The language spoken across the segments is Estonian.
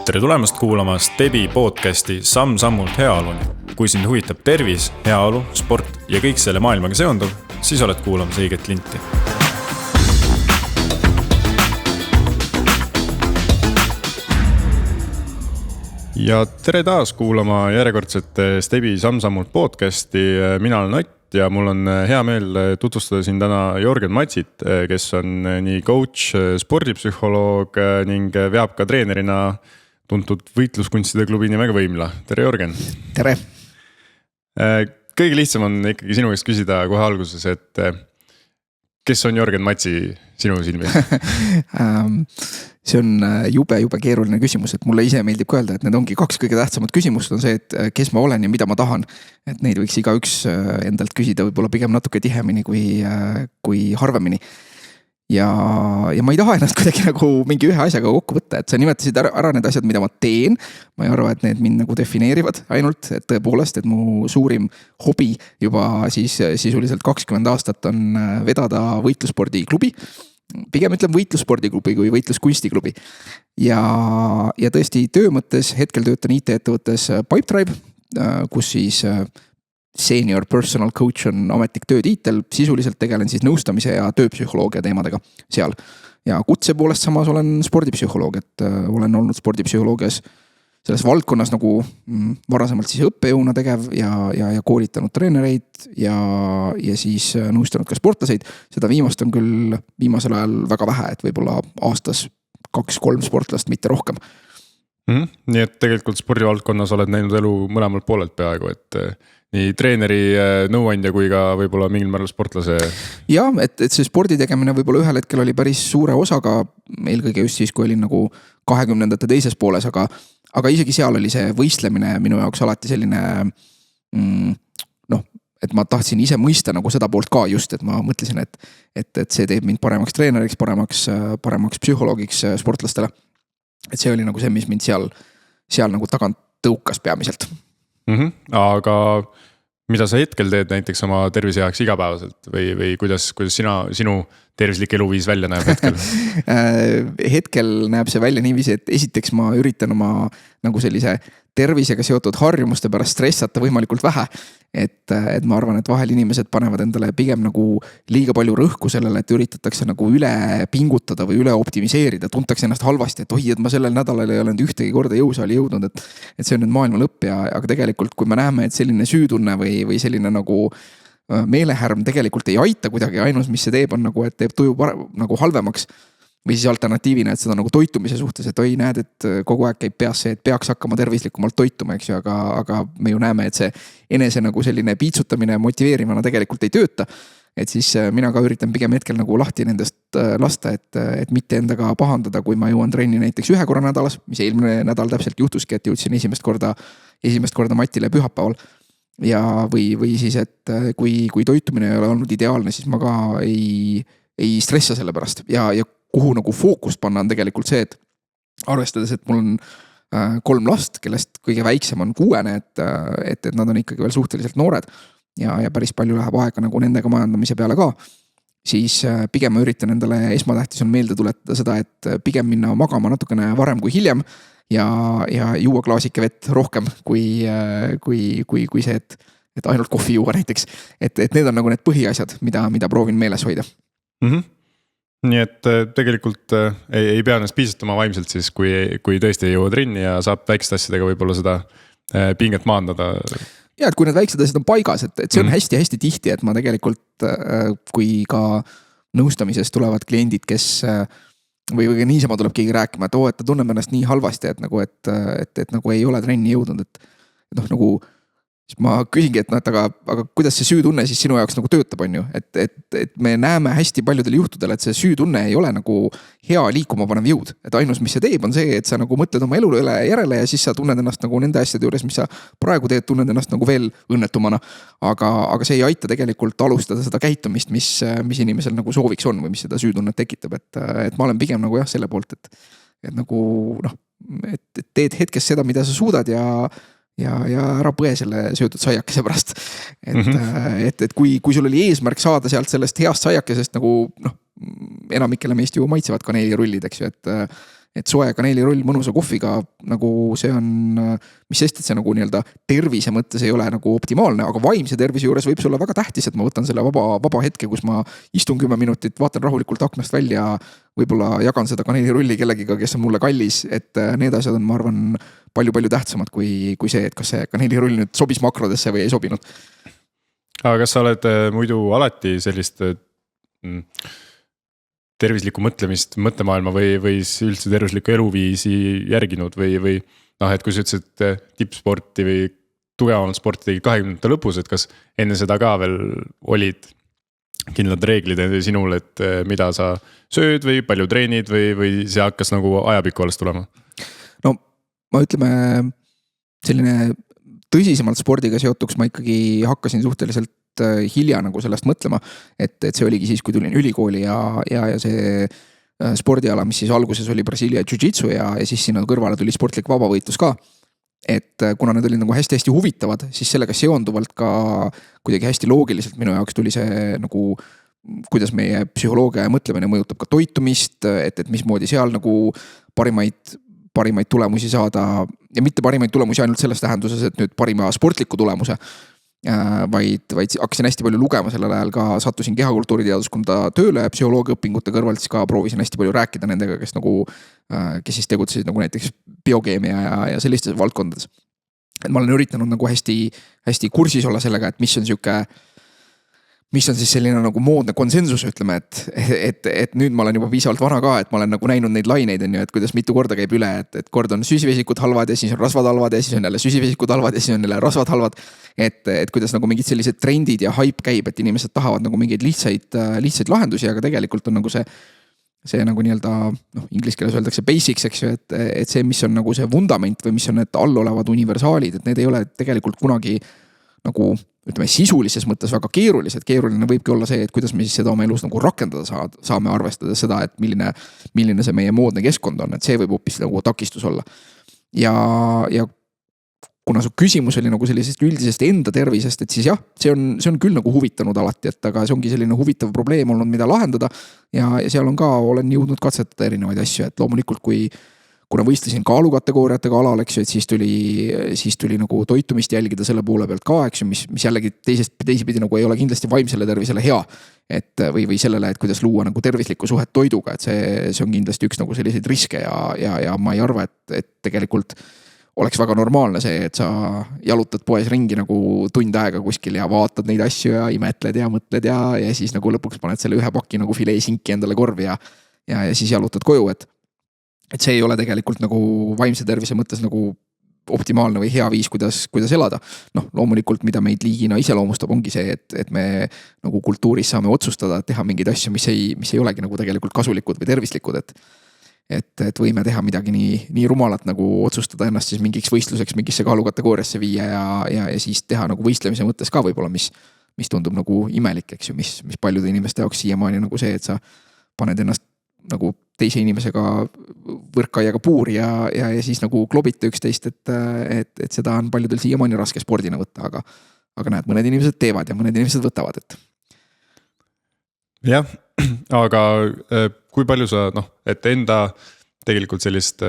Tere tulemast kuulama Stebi podcasti Samm-sammult heaoluni. Kui sind huvitab tervis, heaolu, sport ja kõik selle maailmaga seonduv, siis oled kuulamas õiget linti. Ja tere taas kuulama järjekordset Stebi Samm-sammult podcasti. Mina olen Ott ja mul on hea meel tutvustada siin täna Jörgen Matsit, kes on nii coach, spordipsühholoog ning veab ka treenerina tuntud võitluskunstide klubi nimega Võimla. Tere, Jörgen! Tere! Kõige lihtsam on ikkagi sinu eest küsida kohe alguses, et kes on Jörgen Matsi sinu silmis? See on jube keeruline küsimus, et mulle ise meeldib ka öelda, et need ongi kaks kõige tähtsamat küsimust on see, et kes ma olen ja mida ma tahan. Et neid võiks igaüks endalt küsida võib-olla pigem natuke tihemini kui harvemini. Ja ma ei taha ennast kuidagi nagu mingi ühe asjaga kokku võtta, et sa nimetasid ära need asjad, mida ma teen. Ma ei arva, et need mind nagu defineerivad ainult, et tõepoolest, et mu suurim hobi juba siis sisuliselt 20 aastat on vedada võitlusspordiklubi. Pigem ütlen võitlusspordiklubi kui võitluskunstiklubi. Ja tõesti töö mõttes hetkel töötan IT-ettevõttes Pipedrive, kus siis senior personal coach on ametlik töötiitel, sisuliselt tegelen siis nõustamise ja tööpsühholoogia teemadega seal. Ja kutse poolest samas olen spordipsühholoog, et olen olnud spordipsühholoogias selles valdkonnas nagu varasemalt siis õppejõuna tegev ja koolitanud treenereid ja siis nõustanud ka sportlaseid. Seda viimast on küll viimasel ajal väga vähe, et võib-olla aastas 2-3 sportlast, mitte rohkem. Nii et tegelikult spordivaldkonnas oled näinud elu mõlemalt poolelt peaaegu, et nii treeneri nõuandja kui ka võib-olla mingil määral sportlase. Ja, et see spordi tegemine võib-olla ühel hetkel oli päris suure osaga, eelkõige just siis, kui olin nagu 20ndate teises pooles, aga isegi seal oli see võistlemine minu jaoks alati selline, et ma tahtsin ise mõista nagu seda poolt ka just, et ma mõtlesin, et see teeb mind paremaks treeneriks, paremaks psühholoogiks sportlastele. Et see oli nagu see, mis mind seal nagu tagant tõukas peamiselt. Aga mida sa hetkel teed näiteks oma tervise jaoks igapäevaselt või kuidas sinu tervislik eluviis välja näeb hetkel? Hetkel näeb see välja niiviisi, et esiteks ma üritan oma nagu sellise tervisega seotud harjumuste pärast stressata võimalikult vähe. Et ma arvan, et vahel inimesed panevad endale pigem nagu liiga palju rõhku sellele, et üritatakse nagu üle pingutada või üle optimiseerida, tuntakse ennast halvasti, et et ma sellel nädalal ei ole ühtegi korda jõusaali jõudnud, et see on nüüd maailma lõpp aga tegelikult kui me näeme, et selline süütunne või selline nagu meelehärm tegelikult ei aita kuidagi, ainus mis see teeb on nagu, et teeb tuju nagu halvemaks või siis alternatiivina, et seda nagu toitumise suhtes, et näed, et kogu aeg käib peas see, et peaks hakkama tervislikumalt toituma, eks ju, aga me ju näeme, et see enese nagu selline piitsutamine motiveerimana tegelikult ei tööta. Et siis mina ka üritan pigem hetkel nagu lahti nendest lasta, et mitte endaga pahandada, kui ma jõuan trenni näiteks 1 korra nädalas, mis eelmine nädal täpselt juhtuski, et jõudsin esimest korda Matile pühapäeval. Ja või siis, et kui toitumine ei ole olnud ideaalne, siis ma ka ei stressa selle pärast ja kuhu nagu fookust panna on tegelikult see, et arvestades, et mul on 3 last, kellest kõige väiksem on 6, et nad on ikkagi veel suhteliselt noored ja päris palju läheb aega nagu nendega majandamise peale ka, siis pigem ma üritan endale esmatähtis on meelde tuletada seda, et pigem minna magama natukene varem kui hiljem ja juua klaasike vett rohkem kui see, et ainult kohvi juua näiteks. Et need on nagu need põhiasjad, mida proovin meeles hoida. Nii et tegelikult ei pea ennast piisatama vaimselt siis, kui tõesti ei jõua trenni ja saab väikeste asjadega võib-olla seda pinget maandada. Ja, et kui need väiksed asjad on paigas, et see on hästi tihti, et ma tegelikult, kui ka nõustamises tulevad kliendid, kes või niisama tuleb keegi rääkima, et ta tunneb ennast nii halvasti, et nagu ei ole trenni jõudnud, et nagu siis ma küsingi, et aga kuidas see süütunne siis sinu jaoks nagu töötab on ju, et me näeme hästi paljudel juhtudel, et see süütunne ei ole nagu hea liikuma panev jõud, et ainus mis see teeb on see, et sa nagu mõtled oma elu üle järele ja siis sa tunned ennast nagu nende asjade juures, mis sa praegu teed, tunned ennast nagu veel õnnetumana, aga see ei aita tegelikult alustada seda käitumist, mis inimesel nagu sooviks on või mis seda süütunnet tekitab, et ma olen pigem nagu selle poolt, et nagu et teed hetkes seda, mida sa suudad ja ära põe selle söötud saiakese pärast. Et kui sul oli eesmärk saada sealt sellest heast saiakesest nagu enamikele meist ju maitsevad kaneelirullid, eks ju, et soe kaneelirull mõnusa kohviga nagu see on, mis sest, et see nagu nii-öelda tervise mõttes ei ole nagu optimaalne, aga vaimse tervise juures võib see olla väga tähtis, et ma võtan selle vaba hetke, kus ma istun 10 minutit, vaatan rahulikult aknast välja, võib-olla jagan seda kaneelirulli kellegiga, kes on mulle kallis, et need asjad on, ma arvan, palju-palju tähtsamad kui see, et kas see kaneelirull nüüd sobis makrodesse või ei sobinud. Aga kas sa oled muidu alati sellist tervislikku mõtlemist, mõttemaailma või üldse tervislikku eluviisi järginud või noh, et kui sa ütlesid tippsporti või tugevamat sporti tegi 20 lõpus, et kas enne seda ka veel olid kindlad reeglid sinul, et mida sa sööd või palju treenid või see hakkas nagu ajapikku alles tulema? No ma ütleme, selline tõsisemalt spordiga seotuks ma ikkagi hakkasin suhteliselt hilja nagu sellest mõtlema, et see oligi siis, kui tulin ülikooli ja see spordiala, mis siis alguses oli Brasiilia jiu-jitsu ja siis sinna kõrvale tuli sportlik vabavõitlus ka. Et kuna need olid nagu hästi-hästi huvitavad, siis sellega seonduvalt ka kuidagi hästi loogiliselt minu jaoks tuli see nagu, kuidas meie psühholoogia ja mõtlemine mõjutab ka toitumist, et mismoodi seal nagu parimaid tulemusi saada ja mitte parimaid tulemusi ainult selles tähenduses, et nüüd parima sportliku tulemuse, vaid hakkasin hästi palju lugema sellel ajal ka, sattusin kehakultuuriteaduskonda tööle ja psühholoogia õpingute kõrvalt siis ka proovisin hästi palju rääkida nendega, kes siis tegutsesid nagu näiteks biokeemia ja sellistes valdkondades. Et ma olen üritanud nagu hästi kursis olla sellega, et mis on siis selline nagu moodne konsensus, ütleme, et nüüd ma olen juba piisavalt vana ka, et ma olen nagu näinud neid laineid, et kuidas mitu korda käib üle, et kord on süsivesikud halvad ja siis on rasvad halvad ja siis on jälle süsivesikud halvad ja siis on jälle rasvad halvad. Et kuidas nagu mingid sellised trendid ja hype käib, et inimesed tahavad nagu mingeid lihtsaid lahendusi, aga tegelikult on nagu see nagu nii-öelda, inglise keeles öeldakse basics, eks ju, et see, mis on nagu see vundament või mis on need allolevad universaalid, et need ei ole tegelikult kunagi nagu ütleme sisulises mõttes väga keerulised. Keeruline võibki olla see, et kuidas me siis seda oma elus nagu rakendada saame arvestades seda, et milline see meie moodne keskkond on, et see võib hoopis nagu takistus olla. Ja kuna su küsimus oli nagu sellisest üldisest enda tervisest, et siis jah, see on küll nagu huvitanud alati, et aga see ongi selline huvitav probleem olnud, mida lahendada ja seal on ka, olen jõudnud katsetada erinevaid asju, et loomulikult kuna võistlesin kaalukategooriatega alal, eks ju, et siis tuli nagu toitumist jälgida selle poole pealt ka, eks ju, mis jällegi teisipidi nagu ei ole kindlasti vaimsele tervisele hea, et või sellele, et kuidas luua nagu tervislikku suhet toiduga, et see on kindlasti üks nagu selliseid riske ja ma ei arva, et tegelikult oleks väga normaalne see, et sa jalutad poes ringi nagu tund aega kuskil ja vaatad neid asju ja imetled ja mõtled ja siis nagu lõpuks paned selle ühe paki nagu fileesinki endale korvi ja siis jalutad koju, et see ei ole tegelikult nagu vaimse tervise mõttes nagu optimaalne või hea viis, kuidas elada. Loomulikult, mida meid liigina iseloomustab, ongi see, et me nagu kultuuris saame otsustada, teha mingeid asju, mis ei olegi nagu tegelikult kasulikud või tervislikud, et võime teha midagi nii rumalat nagu otsustada ennast siis mingiks võistluseks, mingisse kaalukategooriasse viia ja siis teha nagu võistlemise mõttes ka võib-olla, mis tundub nagu imelik, eks ju, mis paljude inimeste jaoks siiamaani nagu see, et sa paned ennast nagu teise inimesega võrkaiaga puuri ja siis nagu klobite üksteist, et seda on paljudel siiamaani raske spordina võtta, aga näed, mõned inimesed teevad ja mõned inimesed võtavad, Jah, aga kui palju sa, et enda tegelikult sellist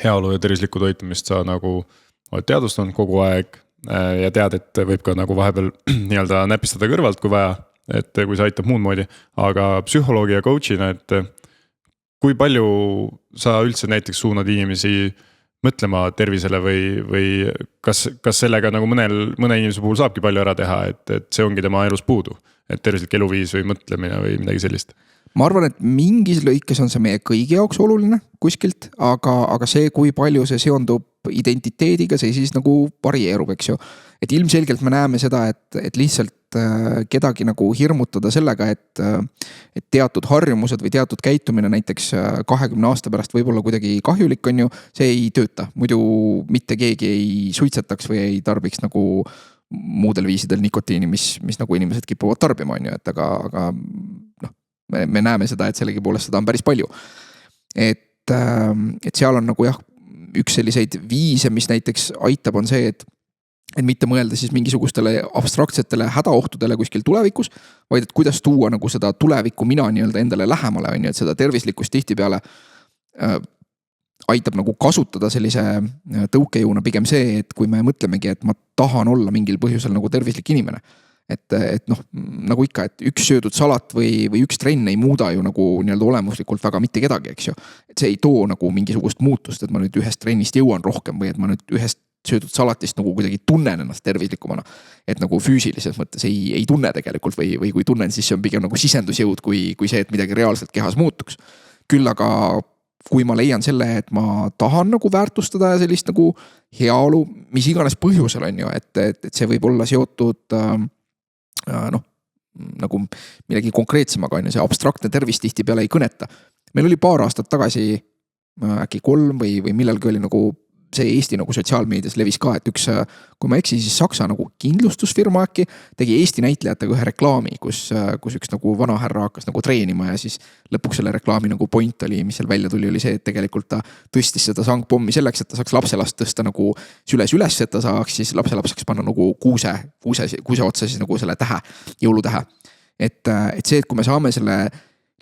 heaolu ja tervislikku toitumist sa nagu oled teadvustanud kogu aeg ja tead, et võib ka nagu vahepeal nii-öelda näpistada kõrvalt, kui vaja, et kui see aitab muud moodi, aga psühholoogi ja coachina, et kui palju sa üldse näiteks suunad inimesi mõtlema tervisele või kas sellega nagu mõne inimese puhul saabki palju ära teha, et see ongi tema elus puudu, et tervislik eluviis või mõtlemine või midagi sellist? Ma arvan, et mingis lõikes on see meie kõigi jaoks oluline kuskilt, aga see, kui palju see seondub identiteediga, see siis nagu varieerub, eks ju. Et ilmselgelt me näeme seda, et lihtsalt kedagi nagu hirmutada sellega, et teatud harjumused või teatud käitumine näiteks 20 aasta pärast võib-olla kuidagi kahjulik on ju, see ei tööta. Muidu mitte keegi ei suitsetaks või ei tarbiks nagu muudel viisidel nikotiini, mis nagu inimesed kipuvad tarbima on ju, et aga me näeme seda, et sellegi poolest seda on päris palju. Et seal on nagu jah, üks selliseid viise, mis näiteks aitab, on see, et mitte mõelda siis mingisugustele abstraktsetele hädaohtudele kuskil tulevikus, vaid et kuidas tuua nagu seda tulevikku mina nii-öelda endale lähemale on ju, et seda tervislikkust tihtipeale aitab nagu kasutada sellise tõukejõuna pigem see, et kui me mõtlemegi, et ma tahan olla mingil põhjusel nagu tervislik inimene. Et noh, nagu ikka, et üks söödud salat või üks trenn ei muuda ju nagu nii-öelda olemuslikult väga mitte kedagi, eks ju. Et see ei too nagu mingisugust muutust, et ma nüüd ühest trennist jõuan rohkem või et ma nüüd ühest söödud salatist nagu kuidagi tunnen ennast tervislikumana. Et nagu füüsilises mõttes ei tunne tegelikult või kui tunnen, siis see on pigem nagu sisendusjõud kui see, et midagi reaalselt kehas muutuks. Küll aga kui ma leian selle, et ma tahan nagu väärtustada sellist nagu heaolu, mis iganes põhjusel on ju, et see võib olla seotud noh, nagu millegi konkreetsemaga on ju, see abstraktne tervis tihti peale ei kõneta. Meil oli paar aastat tagasi, äkki 3 või millalgi oli nagu see Eesti nagu sotsiaalmeedias levis ka, et üks, kui ma eksi, siis Saksa nagu kindlustusfirma äkki tegi Eesti näitlejatega ühe reklaami, kus üks nagu vanahärra hakkas nagu treenima ja siis lõpuks selle reklaami nagu point oli, mis seal välja tuli, oli see, et tegelikult ta tõstis seda sangpommi selleks, et ta saaks lapselast tõsta nagu süles üles, et ta saaks siis lapselaps saaks panna nagu kuuse otsa siis nagu selle tähe, jõulutähe. Et see, et kui me saame selle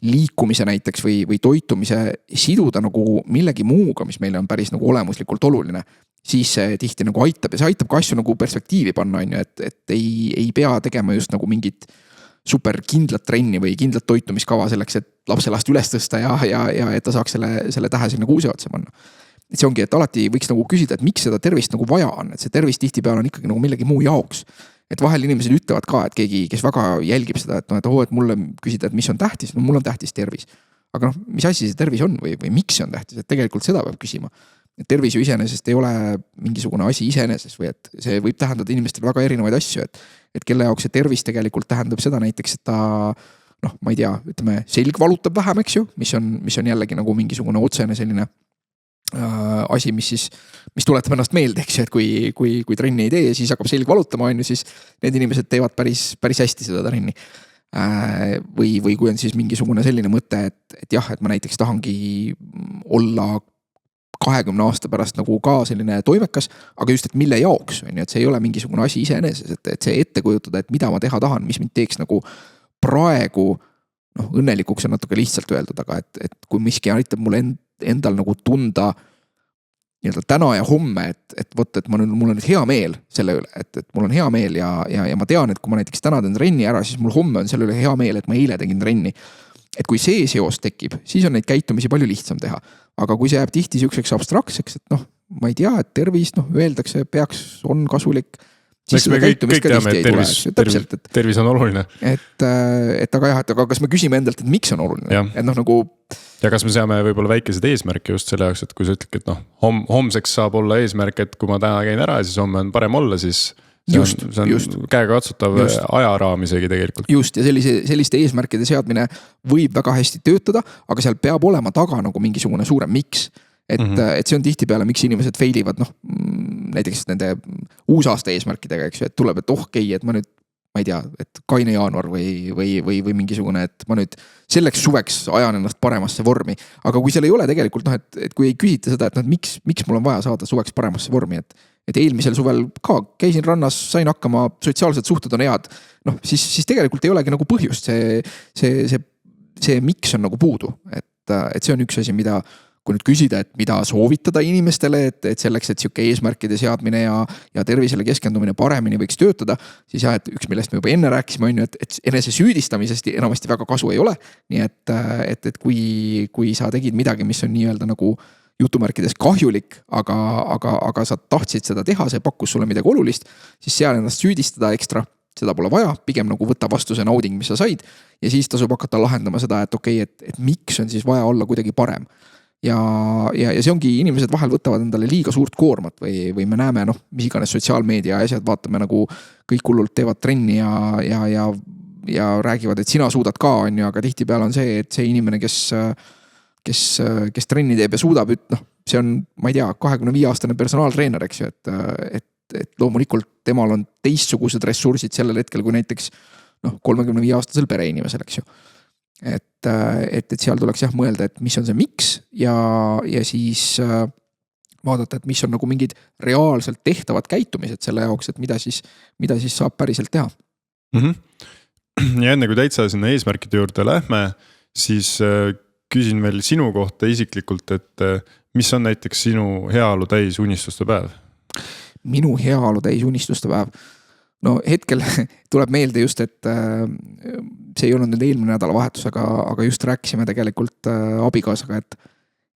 liikumise näiteks või toitumise siduda nagu millegi muuga, mis meile on päris nagu olemuslikult oluline, siis see tihti nagu aitab ja see aitab ka asju nagu perspektiivi panna, on ju, et ei pea tegema just nagu mingit super kindlat trenni või kindlat toitumiskava selleks, et lapselast üles tõsta ja et ta saaks selle tähe sinna kuuse otsa panna. Et see ongi, et alati võiks nagu küsida, et miks seda tervist nagu vaja on, et see tervist tihtipeale on ikkagi nagu millegi muu jaoks. Et vahel inimesed ütlevad ka, et keegi, kes väga jälgib seda, et mulle küsida, et mis on tähtis, no mul on tähtis tervis. Aga noh, mis asi see tervis on või miks see on tähtis, et tegelikult seda peab küsima. Et tervis ju iseenesest ei ole mingisugune asi iseenesest või et see võib tähendada inimestele väga erinevaid asju, et kelle jaoks see tervis tegelikult tähendab seda näiteks, et ta noh, ma ei tea, ütleme, selg valutab vähem, eks ju, mis on jällegi nagu mingisugune otsene selline asi, mis tuletab ennast meelde, eks ju, et kui trenni ei tee, siis hakkab selg valutama, on ju, siis need inimesed teevad päris hästi seda trenni. Või kui on siis mingisugune selline mõte, et jah, et ma näiteks tahangi olla 20 aasta pärast nagu ka selline toimekas, aga just, et mille jaoks, on ju, et see ei ole mingisugune asi iseeneses, et see ette kujutada, et mida ma teha tahan, mis mind teeks nagu praegu, noh, õnnelikuks on natuke lihtsalt öeldud, aga et kui miski aitab mulle endal nagu tunda nii-öelda täna ja homme, et vot, et mul on nüüd hea meel selle üle, et mul on hea meel ja ma tean, et kui ma näiteks täna teen trenni ära, siis mul homme on selle üle hea meel, et ma eile tegin trenni. Et kui see seos tekib, siis on neid käitumisi palju lihtsam teha. Aga kui see jääb tihti siukseks abstraktseks, et noh, ma ei tea, et tervis, noh, öeldakse, on kasulik. Eks me kõik teame, et tervis on oluline. Et aga jah, et aga kas me küsime endalt, et miks on oluline? Et noh, nagu... Ja kas me seame võib-olla väikesed eesmärke just selle jaoks, et kui sa ütled, et noh, homseks saab olla eesmärk, et kui ma täna käin ära ja siis homme on parem olla, siis see on käega katsutav ajaraam isegi tegelikult. Just, ja selliste eesmärkide seadmine võib väga hästi töötada, aga seal peab olema taga nagu mingisugune suurem miks. Et see on tihtipeale, miks inimesed failivad, noh, näiteks nende uusaasta eesmärkidega, eks ju, et tuleb, et okei, et ma nüüd, ma ei tea, et kaine jaanuar või mingisugune, et ma nüüd selleks suveks ajan ennast paremasse vormi. Aga kui seal ei ole tegelikult, noh, et kui ei küsita seda, et miks mul on vaja saada suveks paremasse vormi, et eelmisel suvel ka käisin rannas, sain hakkama, sotsiaalsed suhted on head, noh, siis tegelikult ei olegi nagu põhjust, see miks on nagu puudu, et see on üks asi, mida kui nüüd küsida, et mida soovitada inimestele, et selleks, et siuke eesmärkide seadmine ja tervisele keskendumine paremini võiks töötada, siis jah, et üks, millest me juba enne rääkisime, on ju, et enese süüdistamisest enamasti väga kasu ei ole. Nii et kui sa tegid midagi, mis on nii-öelda nagu jutumärkides kahjulik, aga sa tahtsid seda teha, see pakkus sulle midagi olulist, siis seal ennast süüdistada ekstra, seda pole vaja, pigem nagu võtta vastu see nauding, mis sa said ja siis tasub hakata lahendama seda, et okei, et miks on siis vaja olla kuidagi parem. Ja see ongi, inimesed vahel võtavad endale liiga suurt koormat või me näeme, noh, mis iganes sotsiaalmeedia asjad, vaatame nagu kõik hullult teevad trenni ja räägivad, et sina suudad ka, on ju, aga tihtipeale on see, et see inimene, kes trenni teeb ja suudab, noh, see on, ma ei tea, 25-aastane personaaltreener, eks ju, et loomulikult temal on teistsugused ressursid sellel hetkel, kui näiteks, noh, 35-aastasel pereinimesel, eks ju. Et seal tuleks jah mõelda, et mis on see miks ja siis vaadata, et mis on nagu mingid reaalselt tehtavad käitumised selle jaoks, et mida siis saab päriselt teha. Ja enne kui täitsa sinna eesmärkide juurde lähme, siis küsin veel sinu kohta isiklikult, et mis on näiteks sinu heaolu täis unistuste päev? Minu heaolu täis unistuste päev. No hetkel tuleb meelde just, et see ei olnud nüüd eelmine nädalavahetus, aga just rääkisime tegelikult abikaasaga,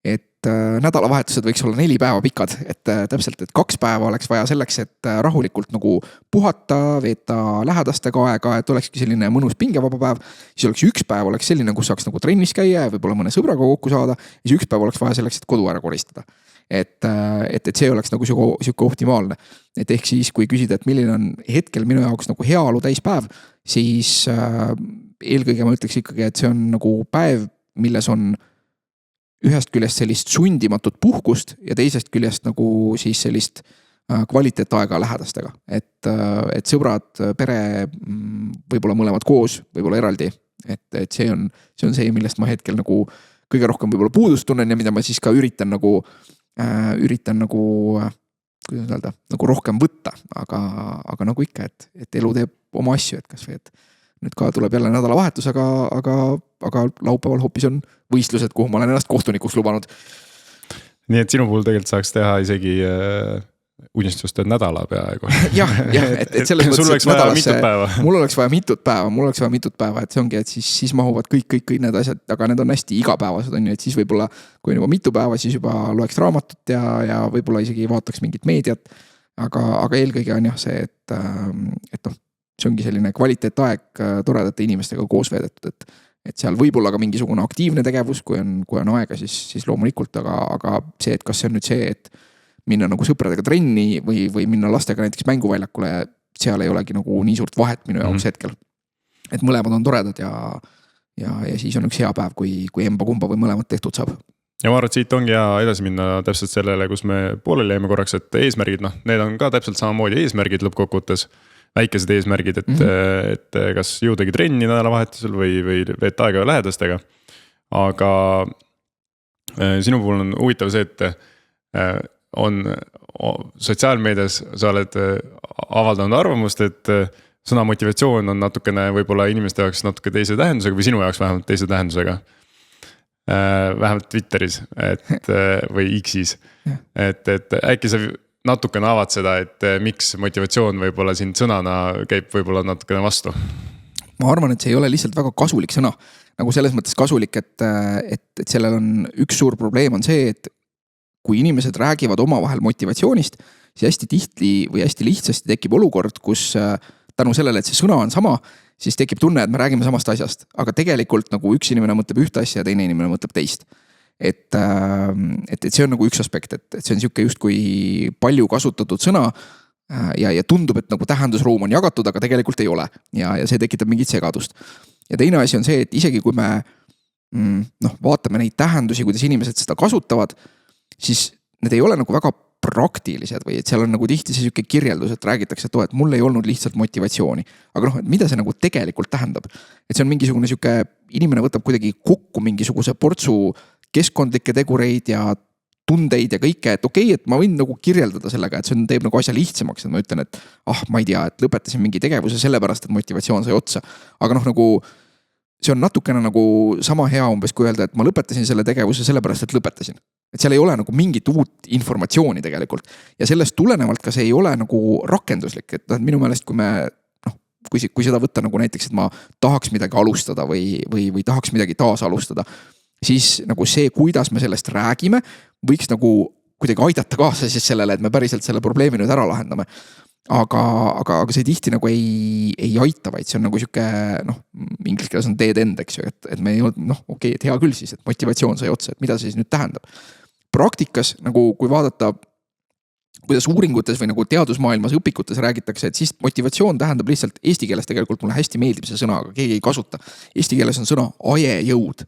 et nädalavahetused võiks olla 4 päeva pikad, et täpselt, et 2 päeva oleks vaja selleks, et rahulikult nagu puhata, veeta lähedastega aega, et olekski selline mõnus pingevaba päev. Siis oleks 1 päev oleks selline, kus saaks nagu trennis käia ja võib-olla mõne sõbraga kokku saada. Ja siis 1 päev oleks vaja selleks, et kodu ära koristada. Et see oleks nagu siuke optimaalne. Et ehk siis, kui küsida, et milline on hetkel minu jaoks nagu heaolu täispäev, siis eelkõige ma ütleks ikkagi, et see on nagu päev, milles on ühest küljest sellist sundimatut puhkust ja teisest küljest nagu siis sellist kvaliteetaega lähedastega. Et sõbrad, pere, võib-olla mõlemad koos, võib-olla eraldi. Et see on see, millest ma hetkel nagu kõige rohkem võib-olla puudust tunnen ja mida ma siis ka üritan nagu kuidas öelda, nagu rohkem võtta, aga nagu ikka, et elu teeb oma asju, et kas või, et nüüd ka tuleb jälle nädalavahetus, aga laupäeval hoopis on võistlused, kuhu ma olen ennast kohtunikuks lubanud. Nii et sinu puhul tegelikult saaks teha isegi unistuste nädala peaaegu. jah, et selles mõttes, et mul oleks vaja mitut päeva, et see ongi, et siis mahuvad kõik need asjad, aga need on hästi igapäevased on ju, et siis võib-olla, kui on juba mitu päeva, siis juba loeks raamatut ja võib-olla isegi vaataks mingit meediat, aga eelkõige on jah see, et noh, see ongi selline kvaliteetaeg toredate inimestega koos veedetud, et seal võib-olla ka mingisugune aktiivne tegevus, kui on aega, siis loomulikult, aga see, et kas see on nüüd see, et minna nagu sõpradega trenni või minna lastega näiteks mänguväljakule, seal ei olegi nagu nii suurt vahet minu jaoks hetkel. Et mõlemad on toredad ja siis on üks hea päev, kui emba-kumba või mõlemad tehtud saab. Ja ma arvan, et siit ongi hea edasi minna täpselt sellele, kus me pooleli jäime korraks, et eesmärgid, need on ka täpselt samamoodi eesmärgid lõppkokkuvõttes. Väikesed eesmärgid, et kas jõudagi trenni nädalavahetusel või veeta aega lähedastega. Aga sinu puhul on huvitav see, et on sotsiaalmeedias sa oled avaldanud arvamust, et sõna motivatsioon on natukene võib-olla inimeste jaoks natuke teise tähendusega või sinu jaoks vähemalt teise tähendusega. Vähemalt Twitteris või X-is. Et äkki sa natukene avad seda, et miks motivatsioon võib-olla sind sõnana käib võib-olla natukene vastu? Ma arvan, et see ei ole lihtsalt väga kasulik sõna. Nagu selles mõttes kasulik, et sellel on üks suur probleem on see, et kui inimesed räägivad omavahel motivatsioonist, siis hästi tihti või hästi lihtsasti tekib olukord, kus tänu sellele, et see sõna on sama, siis tekib tunne, et me räägime samast asjast. Aga tegelikult nagu üks inimene mõtleb ühte asja ja teine inimene mõtleb teist. Et see on nagu üks aspekt, et see on siuke just kui palju kasutatud sõna ja tundub, et nagu tähendusruum on jagatud, aga tegelikult ei ole ja see tekitab mingit segadust. Ja teine asi on see, et isegi kui me vaatame neid tähendusi, kuidas inimesed seda kasutavad, siis need ei ole nagu väga praktilised või et seal on nagu tihti see siuke kirjeldus, et räägitakse, et mul ei olnud lihtsalt motivatsiooni. Aga et mida see nagu tegelikult tähendab? Et see on mingisugune siuke, inimene võtab kuidagi kokku mingisuguse portsu keskkondlikke tegureid ja tundeid ja kõike, et okei, et ma võin nagu kirjeldada sellega, et see teeb nagu asja lihtsamaks, et ma ütlen, et ma ei tea, et lõpetasin mingi tegevuse sellepärast, et motivatsioon sai otsa. Aga nagu see on natukene nagu sama hea umbes, kui öelda, et ma lõpetasin selle tegevuse sellepärast, et lõpetasin. Et seal ei ole nagu mingit uut informatsiooni tegelikult. Ja sellest tulenevalt ka see ei ole nagu rakenduslik, et minu meelest, kui seda võtta nagu näiteks, et ma tahaks midagi alustada või tahaks midagi taas alustada, siis nagu see, kuidas me sellest räägime, võiks nagu kuidagi aidata kaasa siis sellele, et me päriselt selle probleemi nüüd ära lahendame. Aga see tihti nagu ei aita, vaid see on nagu siuke, inglise keeles on dead end, eks ju, et me ei olnud, okei, et hea küll siis, et motivatsioon sai otsa, et mida see siis nüüd tähendab. Praktikas, nagu kui vaadata, kuidas uuringutes või nagu teadusmaailmas õpikutes räägitakse, et siis motivatsioon tähendab lihtsalt eesti keeles tegelikult mulle hästi meeldib see sõna, aga keegi ei kasuta. Eesti keeles on sõna ajejõud.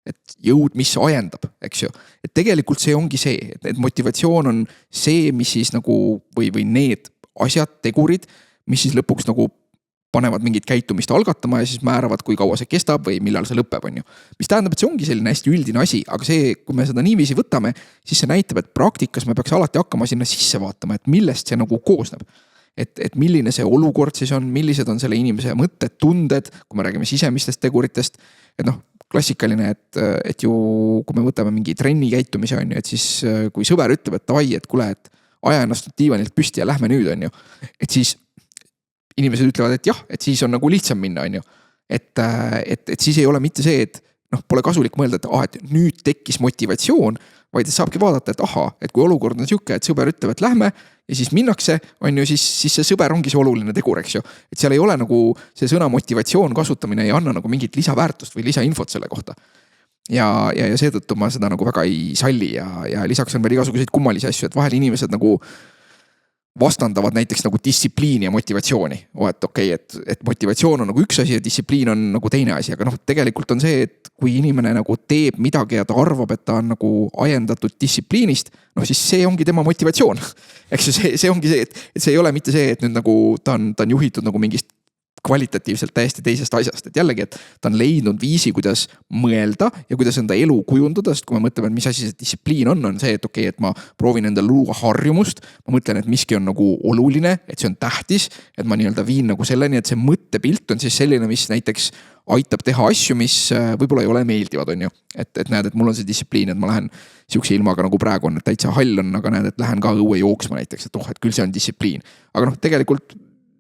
Et jõud, mis ajendab, eks ju. Et tegelikult see ongi see, et motivatsioon on see, mis siis nagu või need asjad, tegurid, mis siis lõpuks nagu panevad mingit käitumist algatama ja siis määravad, kui kaua see kestab või millal see lõpeb, on ju. Mis tähendab, et see ongi selline hästi üldine asi, aga see, kui me seda niiviisi võtame, siis see näitab, et praktikas me peaks alati hakkama sinna sisse vaatama, et millest see nagu koosneb. Et milline see olukord siis on, millised on selle inimese mõtted, tunded, kui me räägime sisemistest teguritest, et noh, klassikaline, et ju kui me võtame mingi trenni käitumise on ju, et siis kui sõber ütleb, et davai, et kuule, et aja ennast diivanilt püsti ja lähme nüüd on ju, et siis inimesed ütlevad, et jah, et siis on nagu lihtsam minna on ju, et siis ei ole mitte see, et noh, pole kasulik mõelda, et nüüd tekkis motivatsioon, vaid saabki vaadata, et aha, et kui olukord on siuke, et sõber ütleb, et lähme ja siis minnakse, on ju, siis see sõber ongi see oluline tegur, eks ju. Et seal ei ole nagu see sõna motivatsioon kasutamine ei anna nagu mingit lisaväärtust või lisainfot selle kohta. Ja seetõttu ma seda nagu väga ei salli ja lisaks on veel igasuguseid kummalisi asju, et vahel inimesed nagu vastandavad näiteks nagu distsipliini ja motivatsiooni. Et okei, et motivatsioon on nagu üks asi ja distsipliin on nagu teine asi, aga noh, tegelikult on see, et kui inimene nagu teeb midagi ja ta arvab, et ta on nagu ajendatud distsipliinist, noh siis see ongi tema motivatsioon. Eks ju, see ongi see, et see ei ole mitte see, et nüüd nagu ta on juhitud nagu mingist kvalitatiivselt täiesti teisest asjast, et jällegi, et ta on leidnud viisi, kuidas mõelda ja kuidas enda elu kujundada, sest kui me mõtleme, et mis asi see distsipliin on see, et okei, et ma proovin endale luua harjumust, ma mõtlen, et miski on nagu oluline, et see on tähtis, et ma nii-öelda viin nagu selleni, et see mõttepilt on siis selline, mis näiteks aitab teha asju, mis võib-olla ei ole meeldivad, on ju. Et näed, et mul on see distsipliin, et ma lähen siukse ilmaga nagu praegu on, et täitsa hall on, aga näed, et lähen ka õue jooksma näiteks, et et küll see on distsipliin. Aga noh, tegelikult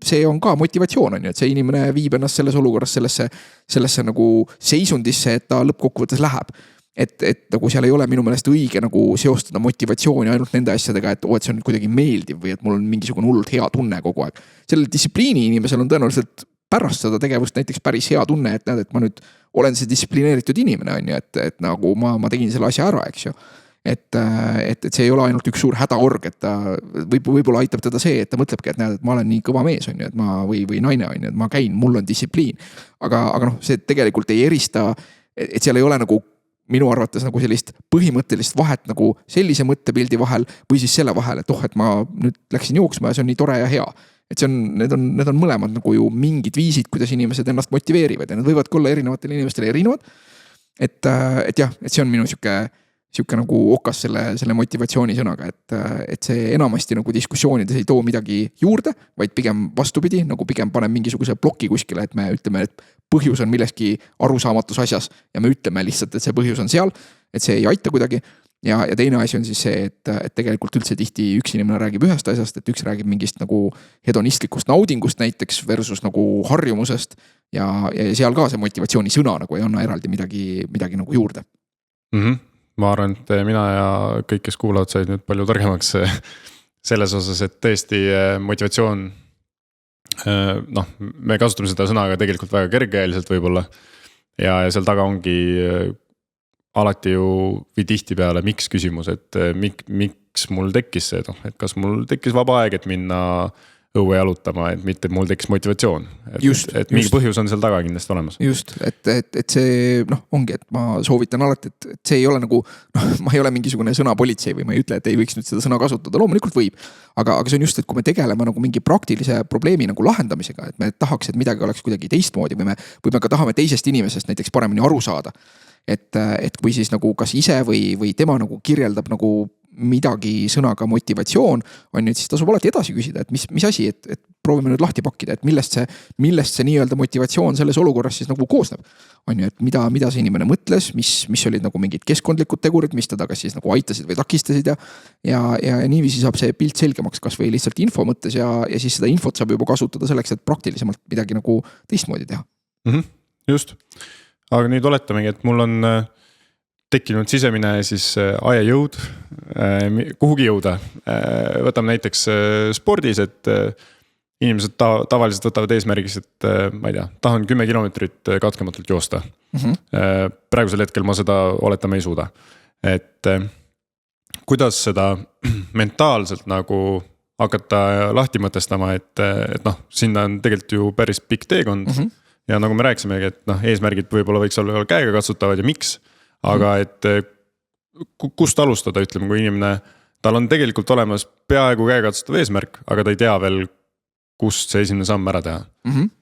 see on ka motivatsioon on ju, et see inimene viib ennast selles olukorras sellesse nagu seisundisse, et ta lõppkokkuvõttes läheb. Et nagu seal ei ole minu meelest õige nagu seostada motivatsiooni ainult nende asjadega, et see on kuidagi meeldiv või et mul on mingisugune hullult hea tunne kogu aeg. Sellel distsipliini inimesel on tõenäoliselt pärast seda tegevust näiteks päris hea tunne, et näed, et ma nüüd olen see distsiplineeritud inimene on ju, et nagu ma tegin selle asja ära, eks ju. Et see ei ole ainult üks suur hädaorg, et ta võib-olla aitab teda see, et ta mõtlebki, et näed, et ma olen nii kõva mees on ju, et ma või naine on ju, et ma käin, mul on distsipliin. Aga noh, see tegelikult ei erista, et seal ei ole nagu minu arvates nagu sellist põhimõttelist vahet nagu sellise mõttepildi vahel või siis selle vahel, et et ma nüüd läksin jooksma ja see on nii tore ja hea. Et see on, need on mõlemad nagu ju mingid viisid, kuidas inimesed ennast motiveerivad ja need võivad olla erinevatel inimestel erinevad. Et jah, et see on minu siuke nagu okas selle motivatsiooni sõnaga, et see enamasti nagu diskussioonides ei too midagi juurde, vaid pigem vastupidi, nagu pigem paneb mingisuguse ploki kuskile, et me ütleme, et põhjus on milleski arusaamatus asjas ja me ütleme lihtsalt, et see põhjus on seal, et see ei aita kuidagi. Ja teine asi on siis see, et tegelikult üldse tihti üks inimene räägib ühest asjast, et üks räägib mingist nagu hedonistlikust naudingust näiteks versus nagu harjumusest ja seal ka see motivatsiooni sõna nagu ei anna eraldi midagi nagu juurde. Ma arvan, et mina ja kõik, kes kuulavad, said nüüd palju targemaks selles osas, et tõesti motivatsioon, noh, me kasutame seda sõnaga tegelikult väga kergekäeliselt võib-olla ja seal taga ongi alati ju või tihti peale miks küsimus, et miks mul tekkis see, et kas mul tekkis vaba aeg, et minna õue jalutama, et mitte mul tekkis motivatsioon. Et mingi põhjus on seal taga kindlasti olemas. Just, et see ongi, et ma soovitan alati, et see ei ole nagu, ma ei ole mingisugune sõnapolitsei või ma ei ütle, et ei võiks nüüd seda sõna kasutada, loomulikult võib. Aga see on just, et kui me tegeleme nagu mingi praktilise probleemi nagu lahendamisega, et me tahaks, et midagi oleks kuidagi teistmoodi või me ka tahame teisest inimesest näiteks paremini aru saada. Et kui siis nagu kas ise või tema nagu kirjeldab nagu midagi sõnaga motivatsioon on nüüd, siis tasub alati edasi küsida, et mis asi, et proovime nüüd lahti pakkida, et millest see nii-öelda motivatsioon selles olukorras siis nagu koosneb. On ju, et mida see inimene mõtles, mis olid nagu mingid keskkondlikud tegurid, mis teda kas siis nagu aitasid või takistasid ja niiviisi saab see pilt selgemaks kas või lihtsalt info mõttes ja siis seda infot saab juba kasutada selleks, et praktilisemalt midagi nagu teistmoodi teha. Just, aga nüüd oletamegi, et mul on tekkinud sisemine siis ajajõud, kuhugi jõuda. Võtame näiteks spordis, et inimesed tavaliselt võtavad eesmärgis, et ma ei tea, tahan 10 kilomeetrit katkematult joosta. Praegusel hetkel ma seda oletama ei suuda. Et kuidas seda mentaalselt nagu hakata lahti mõtestama, et sinna on tegelikult ju päris pikk teekond ja nagu me rääkisimegi, et eesmärgid võib-olla võiks olla käega katsutavad ja miks. Aga et kust alustada, ütleme, kui inimene, tal on tegelikult olemas peaaegu käekatsutav eesmärk, aga ta ei tea veel, kust see esimene samm ära teha.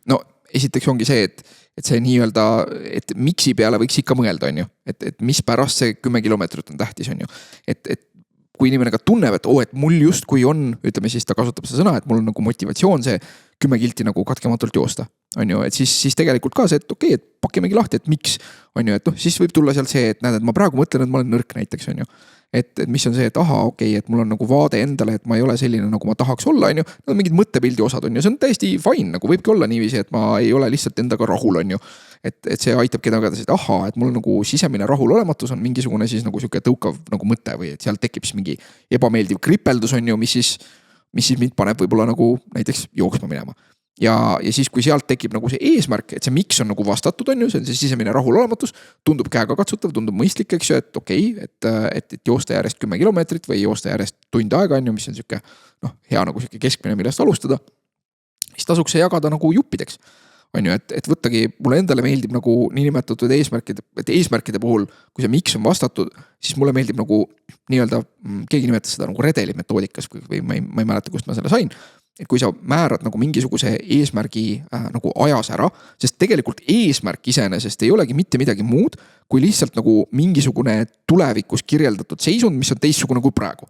No esiteks ongi see, et see nii-öelda, et miksi peale võiks ikka mõelda, on ju. Et mis pärast see 10 kilomeetrit on tähtis, on ju. Et kui inimene ka tunneb, et mul just kui on, ütleme siis ta kasutab see sõna, et mul on nagu motivatsioon see 10 kilti nagu katkematult joosta. on ju, et siis tegelikult ka see, et okei, et pakimegi lahti, et miks, on ju, et noh, siis võib tulla sealt see, et näed, et ma praegu mõtlen, et ma olen nõrk näiteks, on ju. Et mis on see, et aha, okei, et mul on nagu vaade endale, et ma ei ole selline, nagu ma tahaks olla, on ju. Need on mingid mõttepildi osad, on ju, see on täiesti fine, nagu võibki olla niiviisi, et ma ei ole lihtsalt endaga rahul, on ju. Et see aitab kedagi, et aha, et mul nagu sisemine rahulolematus on mingisugune siis nagu siuke tõukav nagu mõte või et sealt tekib siis mingi ebameeldiv kripeldus, on ju, mis siis mind paneb võib-olla nagu näiteks jooksma minema. Ja siis, kui sealt tekib nagu see eesmärk, et see miks on nagu vastatud, on ju, see on see sisemine rahulolematus, tundub käega katsutav, tundub mõistlik, eks ju, et okei, et joosta järjest 10 kilomeetrit või joosta järjest tund aega, on ju, mis on siuke, noh, hea nagu siuke keskmine, millest alustada, siis tasuks see jagada nagu juppideks. On ju, et võttagi, mulle endale meeldib nagu niinimetatud eesmärkide puhul, kui see miks on vastatud, siis mulle meeldib nagu nii-öelda, keegi nimetas seda nagu redeli metoodikas või ma ei mäleta, kust ma selle sain. Et kui sa määrad nagu mingisuguse eesmärgi nagu ajas ära, sest tegelikult eesmärk iseenesest ei olegi mitte midagi muud, kui lihtsalt nagu mingisugune tulevikus kirjeldatud seisund, mis on teistsugune kui praegu.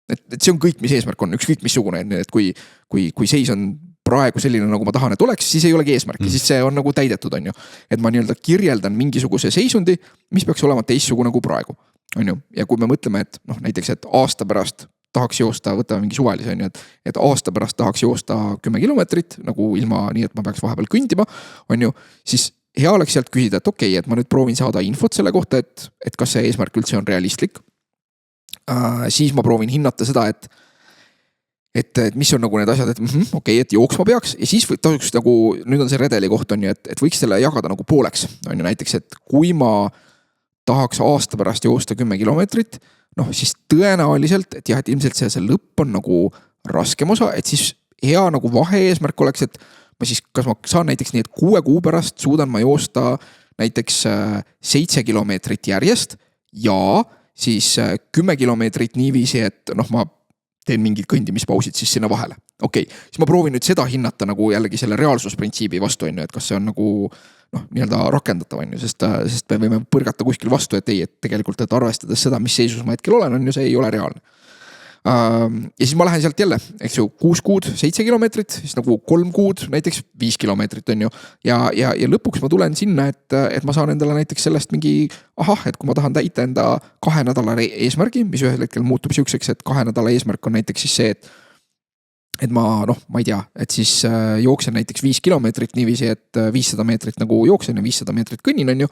Et see on kõik, mis eesmärk on, ükskõik missugune, et kui seis on praegu selline, nagu ma tahan, et oleks, siis ei olegi eesmärki, siis see on nagu täidetud, on ju. Et ma nii-öelda kirjeldan mingisuguse seisundi, mis peaks olema teistsugune kui praegu, on ju. Ja kui me mõtleme, et noh, näiteks, et aasta pärast tahaks joosta, võtame mingi suvalise, on ju, et aasta pärast tahaks joosta 10 kilomeetrit, nagu ilma nii, et ma peaks vahepeal kõndima, on ju, siis hea oleks sealt küsida, et okei, et ma nüüd proovin saada infot selle kohta, et kas see eesmärk üldse on realistlik. Siis ma proovin hinnata seda, et mis on nagu need asjad, et okei, et jooksma peaks ja siis tasuks nagu, nüüd on see redeli koht, on ju, et võiks selle jagada nagu pooleks, on ju, näiteks, et kui ma tahaks aasta pärast joosta 10 kilomeetrit, noh, siis tõenäoliselt, et jah, et ilmselt see lõpp on nagu raskem osa, et siis hea nagu vahe-eesmärk oleks, et ma siis, kas ma saan näiteks nii, et 6 kuu pärast suudan ma joosta näiteks 7 kilomeetrit järjest ja siis 10 kilomeetrit niiviisi, et noh, ma teen mingid kõndimispausid siis sinna vahele. Okei, siis ma proovin nüüd seda hinnata nagu jällegi selle reaalsusprintsiibi vastu, on ju, et kas see on nagu noh, nii-öelda rakendatav, on ju, sest me võime põrgata kuskil vastu, et ei, et tegelikult, et arvestades seda, mis seisus ma hetkel olen, on ju, see ei ole reaalne. Ja siis ma lähen sealt jälle, eks ju, 6 kuud, 7 kilomeetrit, siis nagu 3 kuud, näiteks 5 kilomeetrit, on ju. Ja lõpuks ma tulen sinna, et ma saan endale näiteks sellest mingi, et kui ma tahan täita enda 2 nädala eesmärgi, mis ühel hetkel muutub siukseks, et 2 nädala eesmärk on näiteks siis see, et ma, noh, ma ei tea, et siis jooksen näiteks 5 kilomeetrit niiviisi, et 500 meetrit nagu jooksen ja 500 meetrit kõnnin, on ju.